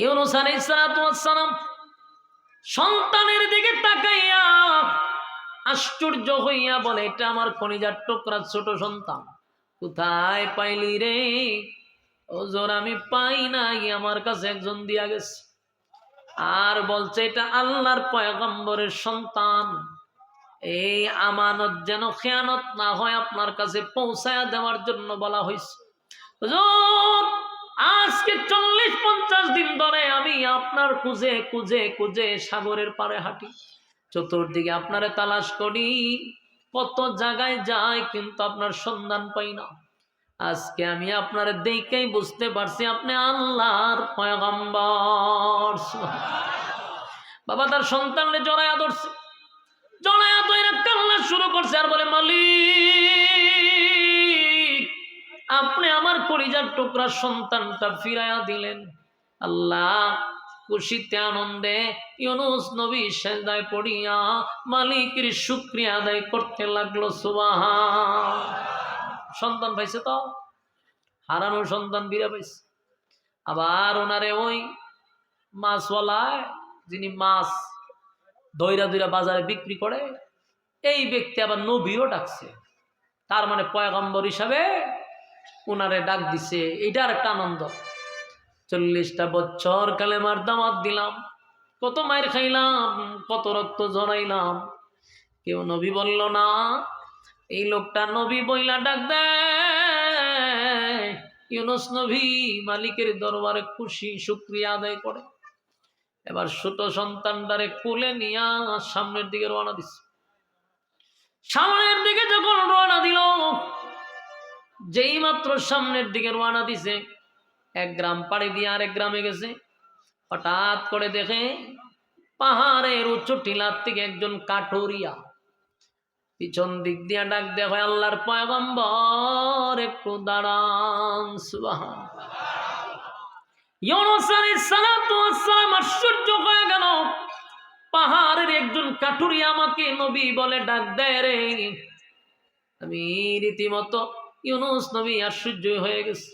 ইউনূস আলাইহিস সালাতু ওয়াস সালাম সন্তানের দিকে তাকাইয়া আশ্চর্য হইয়া বলে, এটা আমার কলিজার টুকরা ছোট সন্তান, কোথায় পাইলি রে? হুজুর আমি পাই নাই, আমার কাছে একজন দিয়া গেছে। আর বলছে এটা আল্লাহর পয়গম্বরের সন্তান, এই আমানত যেন খেয়ানত না হয় আপনার কাছে পৌঁছায়া দেওয়ার জন্য বলা হয়েছে। হুজুর আজকে 40-50 দিন ধরে আমি আপনার খুঁজে খুঁজে খুঁজে সাগরের পাড়ে হাঁটি, চতুর্দিকে আপনারে তালাশ করি, কত জায়গায় যাই, কিন্তু আপনার সন্ধান পাই না। আজকে আমি আপনার দেখেই বুঝতে পারছি আপনি আল্লাহর পয়গম্বর। বাবা তার সন্তানরে জড়ায়া ধরছে, জড়ায়া ধরে কান্না শুরু করছে আর বলে, মালিক আপনি আমার কলিজার টুকরা সন্তানটা ফিরাইয়া দিলেন। আল্লাহ খুশিতে আনন্দে ইউনূস নবী সিজদায় পড়িয়া মালিকের শুকরিয়া আদায় করতে লাগলো। সুবহান। সন্তান পাইছে, তো হারানো সন্তান ফিরে পাইছে। আবার ওনারে ওই মাছওয়ালায়, যিনি মাছ দইরা দইরা বাজারে বিক্রি করে, এই ব্যক্তি আবার নবীও ডাকছে, তার মানে পয়গম্বর হিসাবে ওনারে ডাক দিছে। এইটার একটা আনন্দ। 40টা বছর কালেমার দাওয়াত দিলাম, কত মায়ের খাইলাম, কত রক্ত ঝরাইলাম, কেউ নবী বলল না। এই লোকটা নবী বইলা ডাক দেয়। ইউনূস নবী মালিকের দরবারে খুশি শুকরিয়া আদায় করে। এবার ছোট সন্তানটারে কোলে নিয়া সামনের দিকে রওনা দিছে। সামনের দিকে যখন রওনা দিল, যেই মাত্র সামনের দিকে রওনা দিছে, এক গ্রাম পাড়ি দিয়ে আরেক গ্রামে গেছে, হঠাৎ করে দেখে পাহাড়ের উচ্চ টিলার থেকে একজন কাঠুরিয়া পিছন দিক দিয়া ডাক দেয়া হয়, আল্লাহর পয়গম্বর একটু দাঁড়ান। সুবহান। ইউনূস আলাইহিস সালাতু ওয়াস সালাম আশ্চর্য হয়ে গেল, পাহাড়ের একজন কাঠুরিয়া আমাকে নবী বলে ডাক দেয় রে। আমি রীতিমতো ইউনূস নবী আশ্চর্য হয়ে গেছে,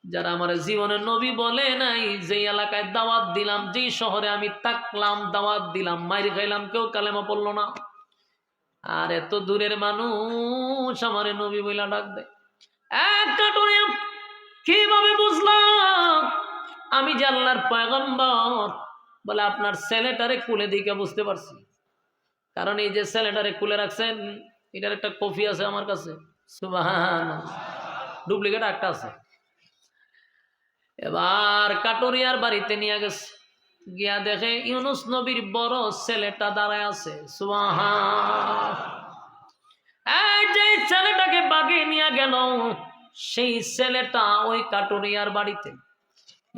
যারা আমার জীবনে নবী বলে নাই, যে এলাকায় দাওয়াত দিলাম, যেই শহরে আমি থাকলাম, দাওয়াত দিলাম, মাইর খাইলাম, কেউ কালেমা পড়লো না, আর এত দূরের মানুষ আমারে নবী বইলা ডাক দেয়। এক কাঠুরিয়া কিভাবে বুঝলাম আমি যে আল্লাহর পয়গম্বর? বলে আপনার ছেলেটারে কুলে দিকে বুঝতে পারছি, কারণ এই যে ছেলেটারে কুলে রাখছেন, এটার একটা কপি আছে আমার কাছে। সুবহানাল্লাহ। ডুপ্লিকেট একটা আছে। এবার কাটুরিয়ার বাড়িতে নিয়ে গেছে, গিয়া দেখে ইউনূস নবীর বড় ছেলেটা দাঁড়ায় আছে। সুবহান। এই যে ছেলেটাকে বাগিয়ে নিয়ে গেল, সেই ছেলেটা ওই কাটুরিয়ার বাড়িতে।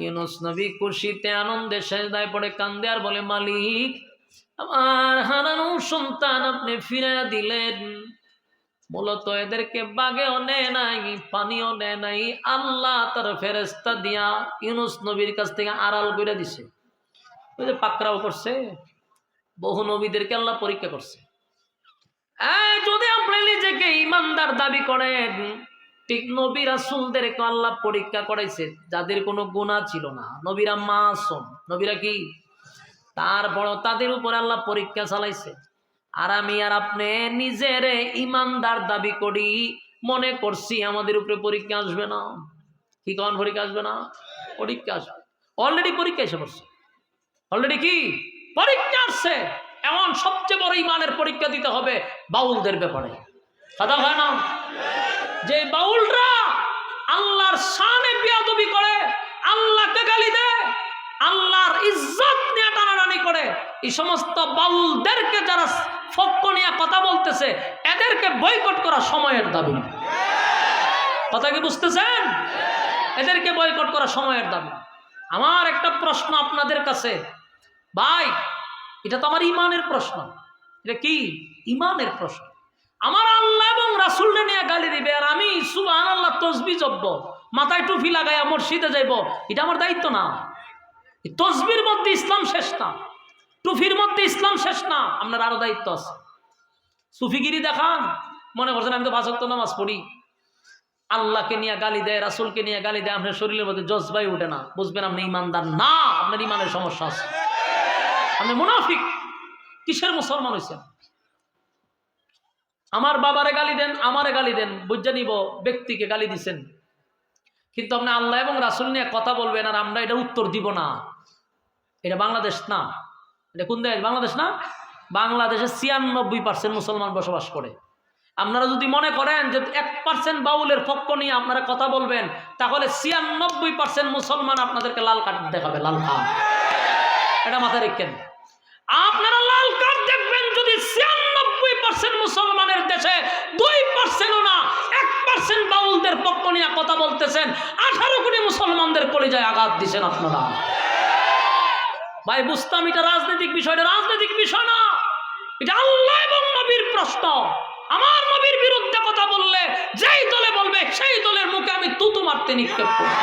ইউনূস নবী খুশিতে আনন্দে সিজদায় পড়ে কান্দে আর বলে, মালিক আমার হারানো সন্তান আপনি ফিরাইয়া দিলেন। মূলত এদেরকে বাগেও নেয় নাই, পানিও নেয় নাই, আল্লাহ তার ফেরেশতা দিয়া ইউনূস নবীর কাছ থেকে আড়াল করে দিছে। ওই যে পাকড়াও করছে, বহু নবীদেরকে আল্লাহ পরীক্ষা করছে। যদি আপনি নিজেকে ইমানদার দাবি করেন, ঠিক নবী রাসূলদেরকে আল্লাহ পরীক্ষা করাইছে, যাদের কোনো গুনাহ ছিল না। নবীরা মাসুম, নবীরা কি? তারপর তাদের উপরে আল্লাহ পরীক্ষা চালাইছে। আর আমি আর আপনি নিজের ইমানদার দাবি করি, মনে করছি আমাদের উপরে পরীক্ষা আসবে না। কি কখন পরীক্ষা আসবে না? পরীক্ষা আসবে। অলরেডি পরীক্ষা এসে পড়ছে। অলরেডি কি পরীক্ষা আসছে। এমন সবচেয়ে বড় ইমানের পরীক্ষা দিতে হবে বাউলদের ব্যাপারে। কথা হয় না? যে বাউলরা আল্লাহর শানে বেয়াদবি করে, আল্লাহকে গালি দেয়, আল্লাহর ইজ্জত নিয়ে টানাটানি করে, এই সমস্ত বাউলদেরকে যারা ফক্ক নিয়ে কথা বলতেছে, এদেরকে বয়কট করা সময়ের দাবি। কথা কি বুঝতেছেন? এদেরকে বয়কট করা সময়ের দাবি। আমার একটা প্রশ্ন আপনাদের কাছে, ভাই, এটা তো আমার ইমানের প্রশ্ন। এটা কি? ইমানের প্রশ্ন। আমার আল্লাহ এবং রাসূলকে নিয়ে গালি দিবে, আর আমি সুবহানাল্লাহ তাসবিহ জপব, মাথায় টুপি লাগাইয়া মসজিদে যাইব, এটা আমার দায়িত্ব না। তসবির মধ্যে ইসলাম শেষ না, টুফির মধ্যে ইসলাম শেষ না। আপনার আরো দায়িত্ব আছে। সুফিগিরি দেখান, মনে করছেন আমি তো 5 ওয়াক্ত নামাজ পড়ি, আল্লাহকে নিয়ে গালি দেয়, রাসূলকে নিয়ে গালি দেয়, আপনার শরীরের মধ্যে জজবাই উঠে না, বুঝবেন আপনি ইমানদার না, আপনার ইমানের সমস্যা আছে, আপনি মুনাফিক। কিসের মুসলমান হয়েছেন? আমার বাবারে গালি দেন, আমারে গালি দেন, বুঝে নিব ব্যক্তিকে গালি দিছেন, কিন্তু আপনি আল্লাহ এবং রাসূল নিয়ে কথা বলবেন আর আমরা এটা উত্তর দিব না। এটা বাংলাদেশ না। এটা কোন দেশ? বাংলাদেশ না? বাংলাদেশে 96% মুসলমান বসবাস করে। আপনারা যদি মনে করেন যে 1% বাউলের পক্ষ নিয়ে আপনারা কথা বলবেন, তাহলে 96% মুসলমান আপনাদেরকে লাল কার্ড দেখাবে, লাল কার্ড। এটা মাথায় রাখেন। আপনারা লাল কার্ড দেখবেন যদি 96% মুসলমানের দেশে 2%ও না 1% বাউলদের পক্ষ নিয়ে কথা বলতেছেন, 18 কোটি মুসলমানদের কলিজায় আঘাত দিচ্ছেন আপনারা। ভাই, বুঝতাম এটা রাজনৈতিক বিষয়, এটা রাজনৈতিক বিষয় না, এটা আল্লাহ এবং নবীর প্রশ্ন। আমার নবীর বিরুদ্ধে কথা বললে যেই দলে বলবে সেই দলের মুখে আমি তুতু মারতে নিক্ষেপ করব।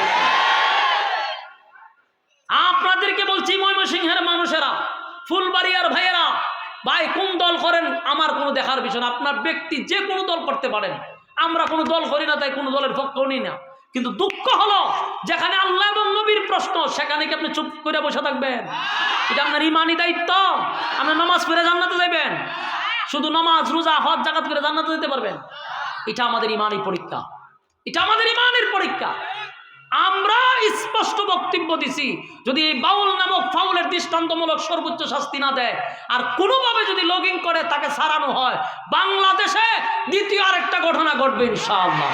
আপনাদেরকে বলছি, ময়মনসিংহের মানুষেরা, ফুলবাড়িয়ার ভাইয়েরা, ভাই কোন দল করেন আমার কোনো দেখার বিষয় না। আপনার ব্যক্তি যে কোনো দল করতে পারেন, আমরা কোনো দল করি না, তাই কোনো দলের পক্ষ নিই না। কিন্তু দুঃখ হলো যেখানে আল্লাহ এবং নবীর প্রশ্ন, সেখানে কি আপনি চুপ করে বসে থাকবেন? এটা আপনার ইমানি দায়িত্ব। আপনি নামাজ পড়ে জান্নাতে যাবেন, শুধু নামাজ রোজা হজ জাকাত করে জান্নাতে যেতে পারবেন? এটা আমাদের ইমানি পরীক্ষা, এটা আমাদের ইমানের পরীক্ষা। আমরা স্পষ্ট বক্তব্য দিছি, যদি এই বাউল নামক ফাউলের দৃষ্টান্তমূলক সর্বোচ্চ শাস্তি না দেয় আর কোনোভাবে যদি লগিং করে তাকে ছাড়ানো হয়, বাংলাদেশে দ্বিতীয় আরেকটা ঘটনা ঘটবে ইনশাআল্লাহ।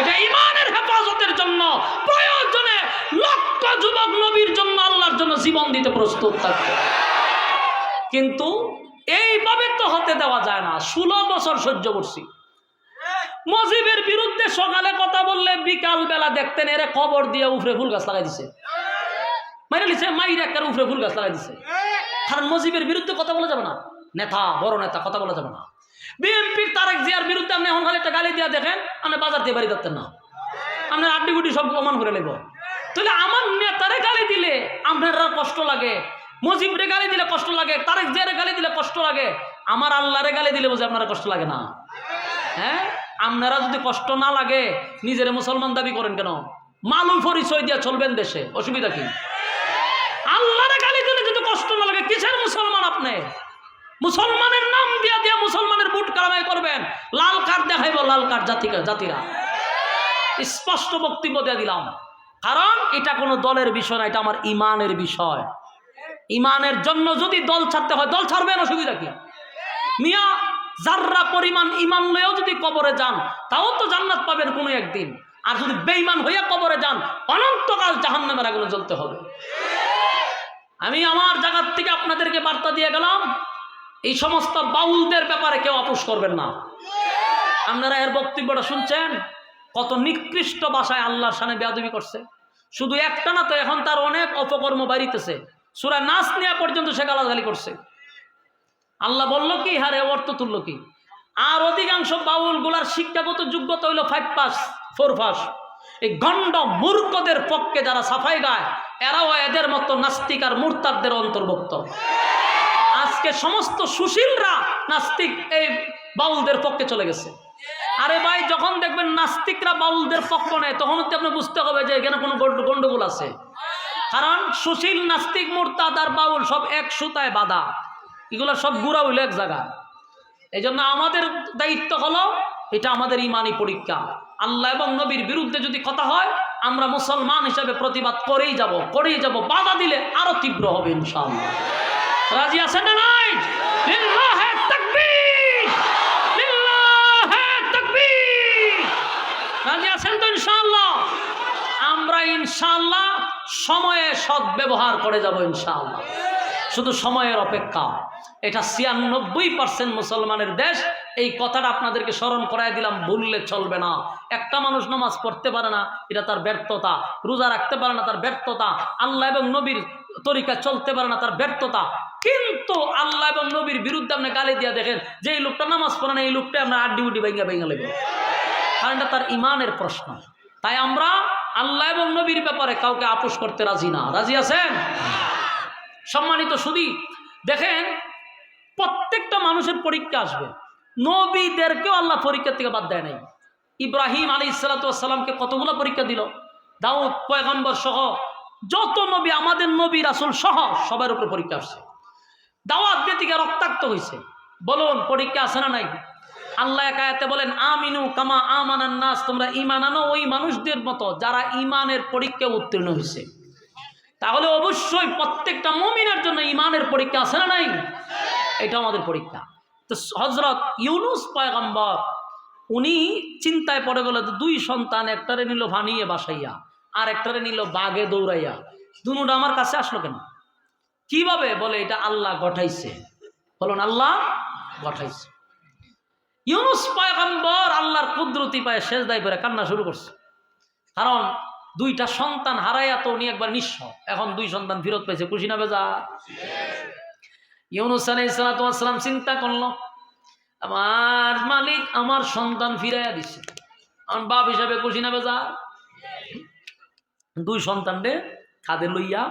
এটা ইমানের হেফাজতের জন্য প্রয়োজনে লক্ষ যুবক নবীর জন্য, আল্লাহর জন্য জীবন দিতে প্রস্তুত থাকবে। কিন্তু এইভাবে তো হতে দেওয়া যায় না। 16 বছর সহ্য করছি। মজিবের বিরুদ্ধে সকালে কথা বললে বিকাল বেলা দেখতেন এরা কবর দিয়ে উফরে ফুল গাছ লাগাই দিছে, মাইরা লিছে, মাইরা একটা উফরে ফুল গাছ লাগাই দিছে। কারণ মজিবের বিরুদ্ধে কথা বলা যাবে না, নেতা, বড় নেতা, কথা বলা যাবে না। বিএনপির তারেক জিয়ার বিরুদ্ধে আপনি এখন খালি একটা গালি দিয়ে দেখেন, আপনি বাজার দিয়ে বাড়ি যাচ্ছেন না, আপনার আড্ডি গুটি সব অমান করে নেব। তাহলে আমার নেতারে গালি দিলে আপনারা কষ্ট লাগে, মজিবরে গালি দিলে কষ্ট লাগে, তারেক জিয়ারে গালি দিলে কষ্ট লাগে, আমার আল্লাহরে গালি দিলে বুঝে আপনারা কষ্ট লাগে না? হ্যাঁ, আপনারা যদি কষ্ট না লাগে নিজের মুসলমান দাবি করেন কেন? মালুম পরিচয় দিয়ে চলবেন দেশে, অসুবিধা কি? আল্লাহরে গালি দিলে যদি কষ্ট না লাগে, কিসের মুসলমান আপনি? মুসলমানের নাম দিয়া দিয়া মুসলমানের বুট কামাই করবেন, লাল কার্ড দেখাইব, লাল কার্ড জাতিরা। স্পষ্ট বক্তব্য দিয়ে দিলাম, কারণ এটা কোনো দলের বিষয় না, এটা আমার ইমানের বিষয়। ইমানের জন্য যদি দল ছাড়তে হয় দল ছাড়বেন, অসুবিধা কি? মিয়া যাররা পরিমাণ ইমান লয়েও যদি কবরে যান তাও তো জান্নাত পাবেন কোনো একদিন, আর যদি বেঈমান হইয়া কবরে যান অনন্তকাল জাহান্নামের আগুনে জ্বলতে হবে। আমি আমার জায়গা থেকে আপনাদেরকে বার্তা দিয়ে গেলাম, এই সমস্ত বাউলদের ব্যাপারে কেউ আপোষ করবেন না। আপনারা এর বক্তব্যটা শুনছেন, কত নিকৃষ্ট ভাষায় আল্লাহর শানে বেয়াদবি করছে। শুধু একটা না তো, এখন তার অনেক অপকর্ম বাড়িতেছে। সূরা নাস নিয়ে পর্যন্ত সে গালাগালি করছে। আল্লাহ বলল কি, হারে অর্থ তুলল কি? আর অধিকাংশ বাউল গুলার শিক্ষাগত যোগ্যতা হইল 5 পাস 4 পাস। এই গণ্ড মূর্খদের পক্ষে যারা সাফাই গায়, এরাও এদের মতো নাস্তিক আর মুরতাদদের অন্তর্ভুক্ত। আজকে সমস্ত সুশীলরা নাস্তিক এই বাউলদের পক্ষে চলে গেছে। আরে ভাই, যখন দেখবেন নাস্তিকরা বাউলদের পক্ষ নেয়, তখন হচ্ছে আপনি বুঝতে হবে যে এখানে কোনো গন্ডগোল আছে। কারণ সুশীল, নাস্তিক, মুরতাদ আর বাউল সব এক সুতায় বাঁধা, এগুলো সব গুড়া হইল এক জায়গায়। এই জন্য আমাদের দায়িত্ব হলো, এটা আমাদের ইমানি পরীক্ষা। আল্লাহ এবং নবীর বিরুদ্ধে যদি কথা হয়, আমরা মুসলমান হিসাবে প্রতিবাদ করেই যাব। বাধা দিলে আরো তীব্র হবে ইনশাআল্লাহ। রাজি আছেন না নাই? লিল্লাহে তাকবীর, লিল্লাহে তাকবীর। রাজি আছেন তো ইনশাআল্লাহ? আমরা ইনশাআল্লাহ সময়ে সদ্ব্যবহার করে যাব ইনশাআল্লাহ। শুধু সময়ের অপেক্ষা। এটা 96% মুসলমানের দেশ। এই কথাটা আপনাদেরকে স্মরণ করাই দিলাম, ভুললে চলবে না। একটা মানুষ নামাজ পড়তে পারে না, এটা তার ব্যর্থতা। রোজা রাখতে পারে না, তার ব্যর্থতা। আল্লাহ এবং নবীর তরিকা চলতে পারে না, তার ব্যর্থতা। কিন্তু আল্লাহ এবং নবীর বিরুদ্ধে আপনি গালি দিয়া দেখেন যে এই লোকটা নামাজ পড়ে না, এই লোকটা আপনার আড্ডি উড্ডি ভেঙে লাগবে, কারণ এটা তার ইমানের প্রশ্ন। তাই আমরা আল্লাহ এবং নবীর ব্যাপারে কাউকে আপোষ করতে রাজি না। রাজি আছেন? সম্মানিত সুধী, দেখেন প্রত্যেকটা মানুষের পরীক্ষা আসবে। নবীদেরকেও আল্লাহ পরীক্ষা থেকে বাদ দেয় নাই। ইব্রাহিম আলাইহিস সালামকে কতগুলো পরীক্ষা দিল, দাউদ পয়গম্বর সহ যত নবী, আমাদের নবী রাসূল সহ সবার উপরে পরীক্ষা আসছে। দাওয়াত দিতে গিয়ে রক্তাক্ত হয়েছে। বলুন পরীক্ষা আছে না নাই? আল্লাহ এক আয়াতে বলেন, আমিনু কামা আমানান নাস, তোমরা ঈমান আনো ওই মানুষদের মতো যারা ঈমানের পরীক্ষায় উত্তীর্ণ হয়েছে। তাহলে অবশ্যই প্রত্যেকটা মুমিনের জন্য ঈমানের পরীক্ষা আছে না নাই? এটা আমাদের পরীক্ষা। তো হযরত ইউনূস পয়গম্বর, উনি চিন্তায় পড়ে গেল, দুই সন্তান, একটারে নিল ভানিয়ে বাসাইয়া, আর একটারে নিল বাগে দৌড়াইয়া। দুটোটা আমার কাছে আসলো কেন? কিভাবে? বলে এটা আল্লাহ গঠাইছে। বলুন আল্লাহ গঠাইছে। ইউনূস পয়গম্বর আল্লাহর কুদরতি পায়ে সেজদায় পড়ে কান্না শুরু করছে। কারণ দুইটা সন্তান হারাইয়া তো উনি একবার নিঃস্ব, এখন দুই সন্তান ফিরত পাইছে, খুশি না বেজার? ইউনূস আলাইহিস সালাম চিন্তা করলো, আমার মালিক আমার সন্তান ফিরাইয়া দিচ্ছে, আমার বাপ হিসাবে খুশি না বেজার? দুই সন্তানরে কাঁধে লইয়া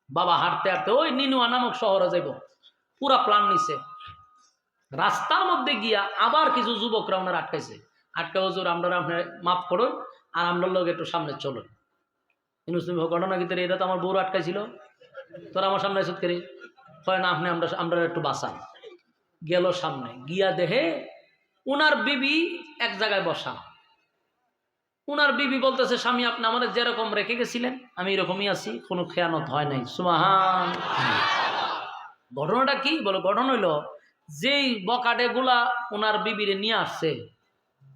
বাবা হাঁটতে হাঁটতে ওই নিনুয়া নামক শহরে যাইব, পুরা প্ল্যান নিছে। রাস্তার মধ্যে গিয়া আবার কিছু যুবকরা ওনার আটকাইছে। আটকা, হুজুর আমরা আপনার মাফ করুন, আর আমরা লোক একটু সামনে চলুন। ঘটনা ভিতরে এটা তো আমার বউর আটকাইছিল, তোরা আমার সামনে এসে করি হয় না, আপনি আমরা একটু বাঁচান। গেল সামনে, গিয়া দেখে উনার বিবি এক জায়গায় বসা। উনার বিবি বলতেছে, স্বামী আপনি আমাদের যেরকম রেখে গেছিলেন আমি এরকমই আছি, কোনো খেয়ানত হয় নাই। সুবহান। ঘটনাটা কি? বলো, ঘটনা হইল যেই বকাটে গুলা ওনার বিবিরে নিয়ে আসছে,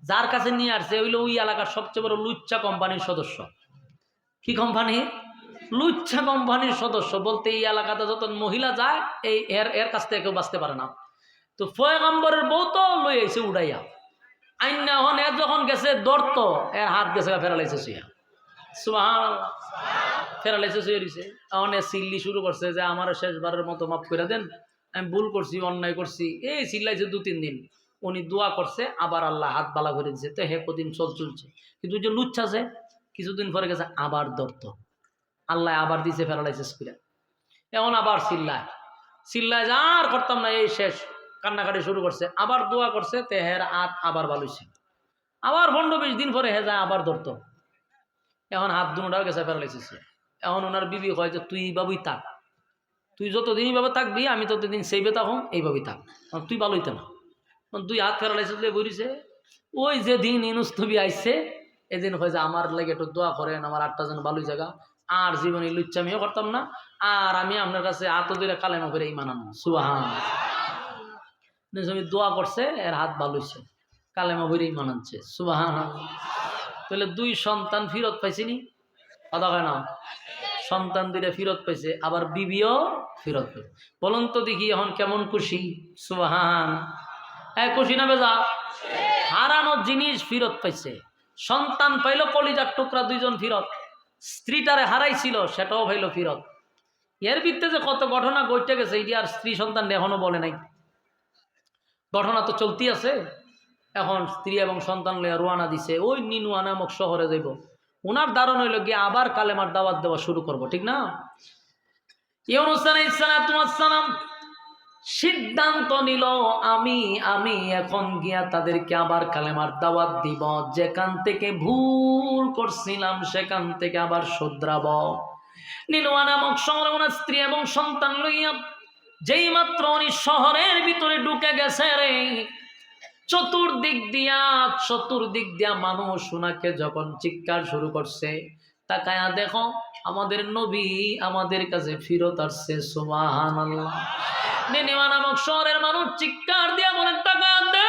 যার কাছে নিয়ে আসছে হইল ওই এলাকার সবচেয়ে বড় লুচ্চা কোম্পানির সদস্য। কি কোম্পানি? লুচ্চা কোম্পানির সদস্য। বলতে এই এলাকাতে যত মহিলা যায় এই এর কাছ থেকে কেউ বাঁচতে পারে না। তো পয়গম্বরের বউ তো লই আইছে উড়াইয়া আইনা, হন এর যখন গেছে দর্ত, এর হাত গেছে ফেরালাইছে শুয়া। সুবহানাল্লাহ। ফেরালাইছে শুয়ে দিছে। এখন এ চিল্লি শুরু করছে যে আমার শেষবারের মতো মাফ করে দেন, আমি ভুল করছি, অন্যায় করছি। এই চিল্লাইছে 2-3 দিন। উনি দোয়া করছে, আবার আল্লাহ হাত বালা করে দিচ্ছে। তো হে কদিন চলছে, কিন্তু যে লুচ্ছা আছে কিছুদিন পরে গেছে আবার দর্ত, আল্লাহ আবার দিছে ফেরালাইছে স্পিরা। এখন আবার চিল্লায় যে আর করতাম না, এই শেষ, কান্নাকাটি শুরু করছে। আবার দোয়া করছে, তে হের হাত আবার বালুইছে। আবার 15-20 দিন পরে হে যায় আবার ধরতো। এখন হাত দুটাও গেছে ফেরালাইছে। এখন ওনার বিবি কয় যে তুই এইভাবেই থাক, তুই যতদিন এইভাবে থাকবি আমি ততদিন সেইভাবে থাকুন, এইভাবেই থাক, তুই ভালোইতে না। 2 হাত ফেরালাইছে বলিছে। ওই যে দিন ইউনূস নবী আইছে এদিন কয় যে আমার লাগে একটু দোয়া করেন, আমার 8টা যেন ভালোই জায়গা, আর জীবনে লুচ্চামিও করতাম না, আর আমি আপনার কাছে হাত ধরে কালেমা করে ঈমান আনবো। সুবহানাল্লাহ। দোয়া করছে, এর হাত ভালোইছে, কালেমা করে ঈমান আনছে। সুবহানাল্লাহ। তাহলে 2 সন্তান ফিরত পাইছিনি? কথা হয় না? সন্তান 2টা ফিরত পাইছে, আবার বিবিও ফিরত পাইছে। বলুন তো দেখি এখন কেমন খুশি? সুবহান। খুশি না বেজা? হারানো জিনিস ফিরত পাইছে, সন্তান পাইল কলিজার টুকরা 2 জন ফিরত, স্ত্রীটারে হারাইছিল সেটাও পাইল ফিরত। এর ভিত্তিতে যে কত ঘটনা ঘটে গেছে এটি আর স্ত্রী সন্তান এখনো বলে নাই। ঘটনা তো চলতি আছে। এখন স্ত্রী এবং সন্তান লইয়া রোয়ানা দিছে, ওই নিনুয়া নামক শহরে যাইব। ওনার ধারণ হইল গিয়ে আবার কালেমার দাওয়াত দেওয়া শুরু করব, ঠিক না? ইউনূস আলাইহিস সালাম সিদ্ধান্ত নিল আমি আমি এখন গিয়া তাদেরকে আবার কালেমার দাওয়াত দিব, যেখান থেকে ভুল করছিলাম সেখান থেকে আবার শুধরাব। নীলুয়া নামক শহরে ওনার স্ত্রী এবং সন্তান লইয়া যেই মাত্র উনি শহরের ভিতরে ঢুকে গেছে রে, চতুর্দিক দিয়া মানুষ ওনাকে যখন চিৎকার শুরু করছে, তাকায়া দেখো আমাদের নবী আমাদের কাছে ফিরত আসছে। সুবহানাল্লাহ। নিনিওয়া নামক শহরের মানুষ চিৎকার দিয়া বলেন, তাকায়া দেখ,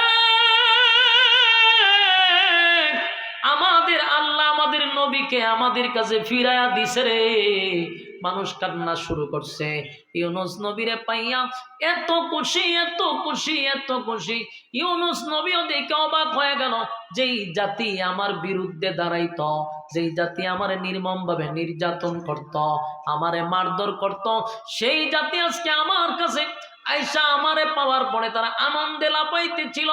আমাদের আল্লাহ আমাদের নবীকে আমাদের কাছে ফিরাইয়া দিছে রে। মানুষ কান্না শুরু করছে। ইউনুস নবীরে পাইয়া এত খুশি, এত খুশি, এত খুশি। ইউনুস নবীও দেখে অবাক হয়ে গেল, যেই জাতি আমার বিরুদ্ধে দাঁড়াইতো, যেই জাতি আমার নির্মম ভাবে নির্যাতন করত, আমারে মারধর করত, সেই জাতি আজকে আমার কাছে আইসা আমারে পাওয়ার পরে তারা আনন্দে লাপাইতেছিল।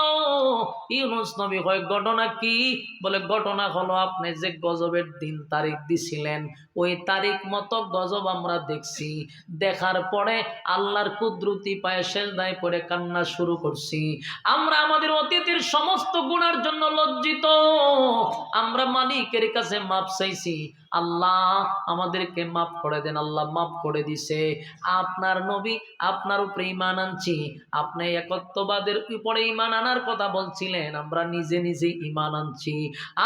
ইউনুস নবী কয়, ঘটনা কি? বলে, ঘটনা হলো আপনি যে গজবের দিন তারিখ দিছিলেন, ওই তারিখ মতো গজব আমরা দেখছি। দেখার পরে আল্লাহর কুদরতি পায়ে সেজদায় পড়ে কান্না শুরু করছি। আমরা আমাদের অতীতের সমস্ত গুনার জন্য লজ্জিত। আমরা মালিকের কাছে মাপ চাইছি, আল্লাহ আমাদেরকে মাফ করে দেন। আল্লাহ মাফ করে দিছে। আপনার নবী আপনার উপরে ঈমান আনছি, আপনি একত্ববাদের উপরে ঈমান আনার কথা বলছিলেন, আমরা নিজে নিজে ঈমান আনছি।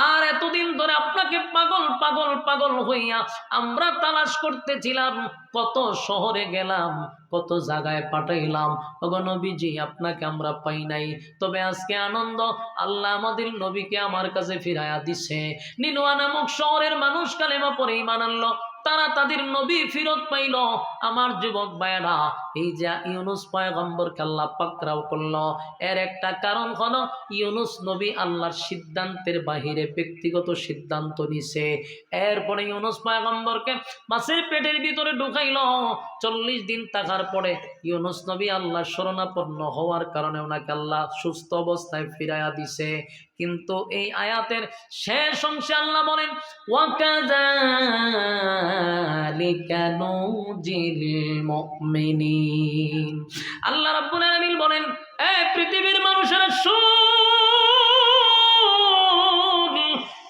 আর এতদিন ধরে আপনাকে পাগল পাগল পাগল হইয়া আমরা তালাশ করতেছিলাম, কত শহরে গেলাম, কত জায়গায় পাঠাইলাম, ওগো নবীজি আপনাকে আমরা পাই নাই। তবে আজকে আনন্দ, আল্লাহ আমাদের নবীকে আমার কাছে ফিরাইয়া দিছে। নিনুয়া নামক শহরের মানুষ কালেমা পড়ে ঈমান আনলো, তারা তাদের নবী ফিরত পাইল। আমার যুবক ভাইয়েরা, এই যে ইউনুস পয়গম্বরকে আল্লাহ পাকড়াও করলো, এর একটা কারণ হলো ইউনুস নবী আল্লাহর সিদ্ধান্তের বাহিরে ব্যক্তিগত সিদ্ধান্ত নিছে। এরপরে ইউনুস পয়গম্বরকে মাছের পেটের ভিতরে ঢুকাইল। 40 দিন থাকার পরে ইউনুস নবী আল্লাহ শরণাপন্ন হওয়ার কারণে ওনাকে আল্লাহ সুস্থ অবস্থায় ফিরাইয়া দিছে। কিন্তু এই আয়াতের শেষ অংশে আল্লাহ বলেন, ওয়াকাযালিকা নুজিল মুমিনিন। আল্লাহ রাব্বুল আলামিন বলেন, এই পৃথিবীর মানুষেরা শুন,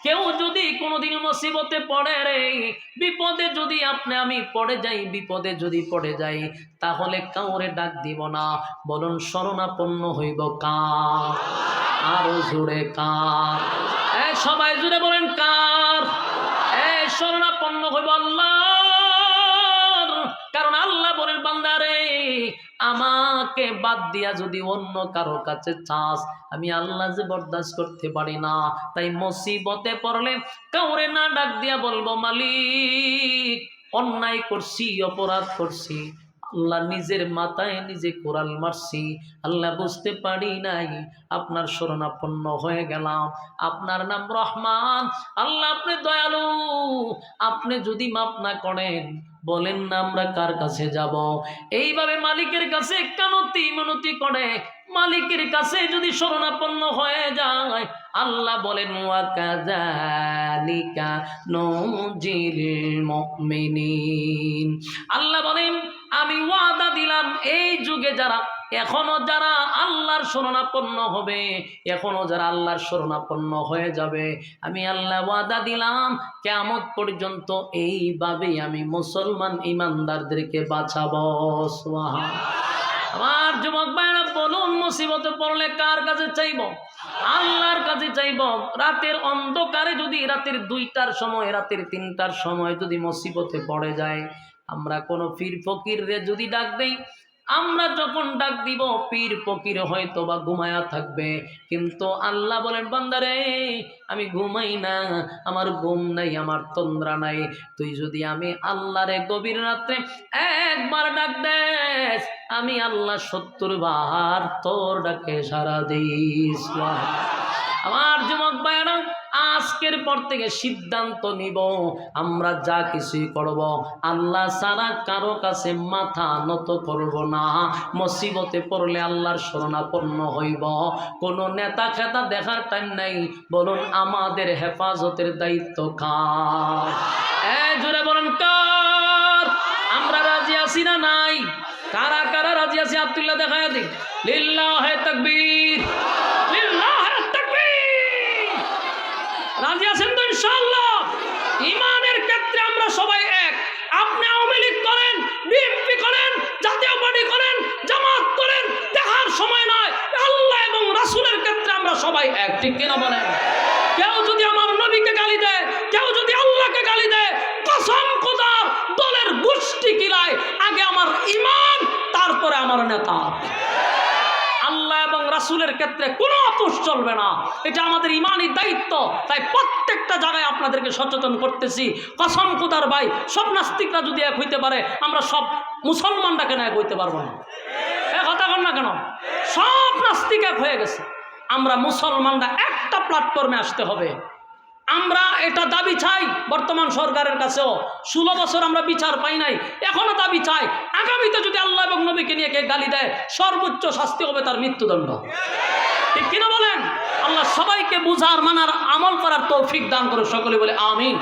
কেউ যদি কোনোদিন মুসিবতে পড়ে রে, বিপদে যদি আপনি আমি পড়ে যাই, বিপদে যদি পড়ে যাই, তাহলে কাউরে ডাক দিব না, বলুন শরণাপন্ন হইব কার? আরো জোরে কার? সবাই জুড়ে বলেন কার? শরণাপন্ন হইব আল্লাহর। কারণ আল্লাহ বলেন, বান্দারে আমাকে বাদ দিয়া যদি অন্য কারো কাছে চাস, আমি আল্লাহ যে বরদাস্ত করতে পারি না। তাই মুসিবতে পড়লে কাউরে না ডাক দিয়া বলবো, মালিক অন্যায় করছি, অপরাধ করছি, আল্লাহ নিজের মাথায় নিজে কোরাল মারছি, আল্লাহ বুঝতে পারি নাই, আপনার শরণাপন্ন হয়ে গেলাম। আপনার নাম রহমান, আল্লাহ আপনি দয়ালু, আপনি যদি মাফ না করেন বলেন না আমরা কার কাছে যাব? এইভাবে মালিকের কাছে কানতি মিনতি করে মালিকের কাছে যদি শরণাপন্ন হয়ে যায়, আল্লাহ বলেন, ওয়াকাযালিকা নুজিল মুমিনিন। আল্লাহ বলেন, আমি ওয়াদা দিলাম এই যুগে এখনো যারা আল্লাহর শরণাপন্ন হবে, এখনো যারা আল্লাহর শরণাপন্ন হয়ে যাবে, আমি আল্লাহ ওয়াদা দিলাম কিয়ামত পর্যন্ত এইভাবেই আমি মুসলমান ইমানদারদেরকে বাঁচাবো। সুবহানাল্লাহ। আমার যুবক ভাইরা বলুন, মুসিবতে পড়লে কার কাছে চাইব? আল্লাহর কাছে চাইব। রাতের অন্ধকারে যদি রাতের 2টার সময়, রাতের 3টার সময় যদি মুসিবতে পড়ে যায়, আমরা কোনো পীর ফকির রে যদি ডাক দেই, আমরা যখন ডাক দিব পীর ফকির হয়তো বা ঘুমায়া থাকবে, কিন্তু আল্লাহ বলেন, বান্দারে আমি ঘুমাই না, আমার ঘুম নাই, আমার তন্দ্রা নাই। তুই যদি আমি আল্লাহরে গভীর রাত্রে একবার ডাক দেস, আমি আল্লাহ 70 বার তোর ডাকে সাড়া দিস। আমার যুবক ভাইরা, আজকের পর থেকে সিদ্ধান্ত নিব, আমরা যা কিছুই করব আল্লাহ ছাড়া কারো কাছে মাথা নত করব না। মুসিবতে পড়লে আল্লাহর শরণাপন্ন হইব। কোনো নেতা খেতা দেখার টাইম নাই, বলুন আমাদের হেফাজতের দায়িত্ব কার? জোরে বলেন কার? আমরা রাজি আছি না নাই? কারা কারা রাজি? রাজি আছি আব্দুল্লাহ দেখায় দিক লিল্লাহে তাকবীর লিল্লাহে তাকবীর রাজি আছেন তো ইনশাআল্লাহ ঈমানের ক্ষেত্রে আমরা সবাই এক আপনি আওয়ামী লীগ করেন বিএনপি করেন জাতীয় পার্টি করেন জামাত করেন দেখার সময় নয় আল্লাহ এবং রাসূলের ক্ষেত্রে আমরা সবাই এক ঠিক কিনা বলেন কেউ যদি আমার নবীকে গালি দেয় কেউ যদি আল্লাহকে গালি দেয় কসম খোদার দলের গোষ্ঠী কিলায় আগে আমার ঈমান তারপরে আমার নেতা আল্লাহ এবং রাসূলের ক্ষেত্রে কোনো আপোষ চলবে না এটা আমাদের ঈমানি দায়িত্ব তাই প্রত্যেকটা জায়গায় আপনাদেরকে সচেতন করতেছি কসম খোদার ভাই সব নাস্তিকরা যদি এক হইতে পারে আমরা সব মুসলমানরা কেন এক হইতে পারবো না কথা কন না কেন সব নাস্তিক এক হয়ে গেছে আমরা মুসলমানরা একটা প্ল্যাটফর্মে আসতে হবে আমরা এটা দাবি চাই বর্তমান সরকারের কাছেও 16 বছর আমরা বিচার পাই নাই এখনো দাবি চাই আগামীতে যদি আল্লাহ এবং নবীকে নিয়ে কে গালি দেয় সর্বোচ্চ শাস্তি হবে তার মৃত্যুদণ্ড ঠিক কিনা বলেন আল্লাহ সবাইকে বুঝার মানার আমল করার তৌফিক দান করে সকলে বলে আমিন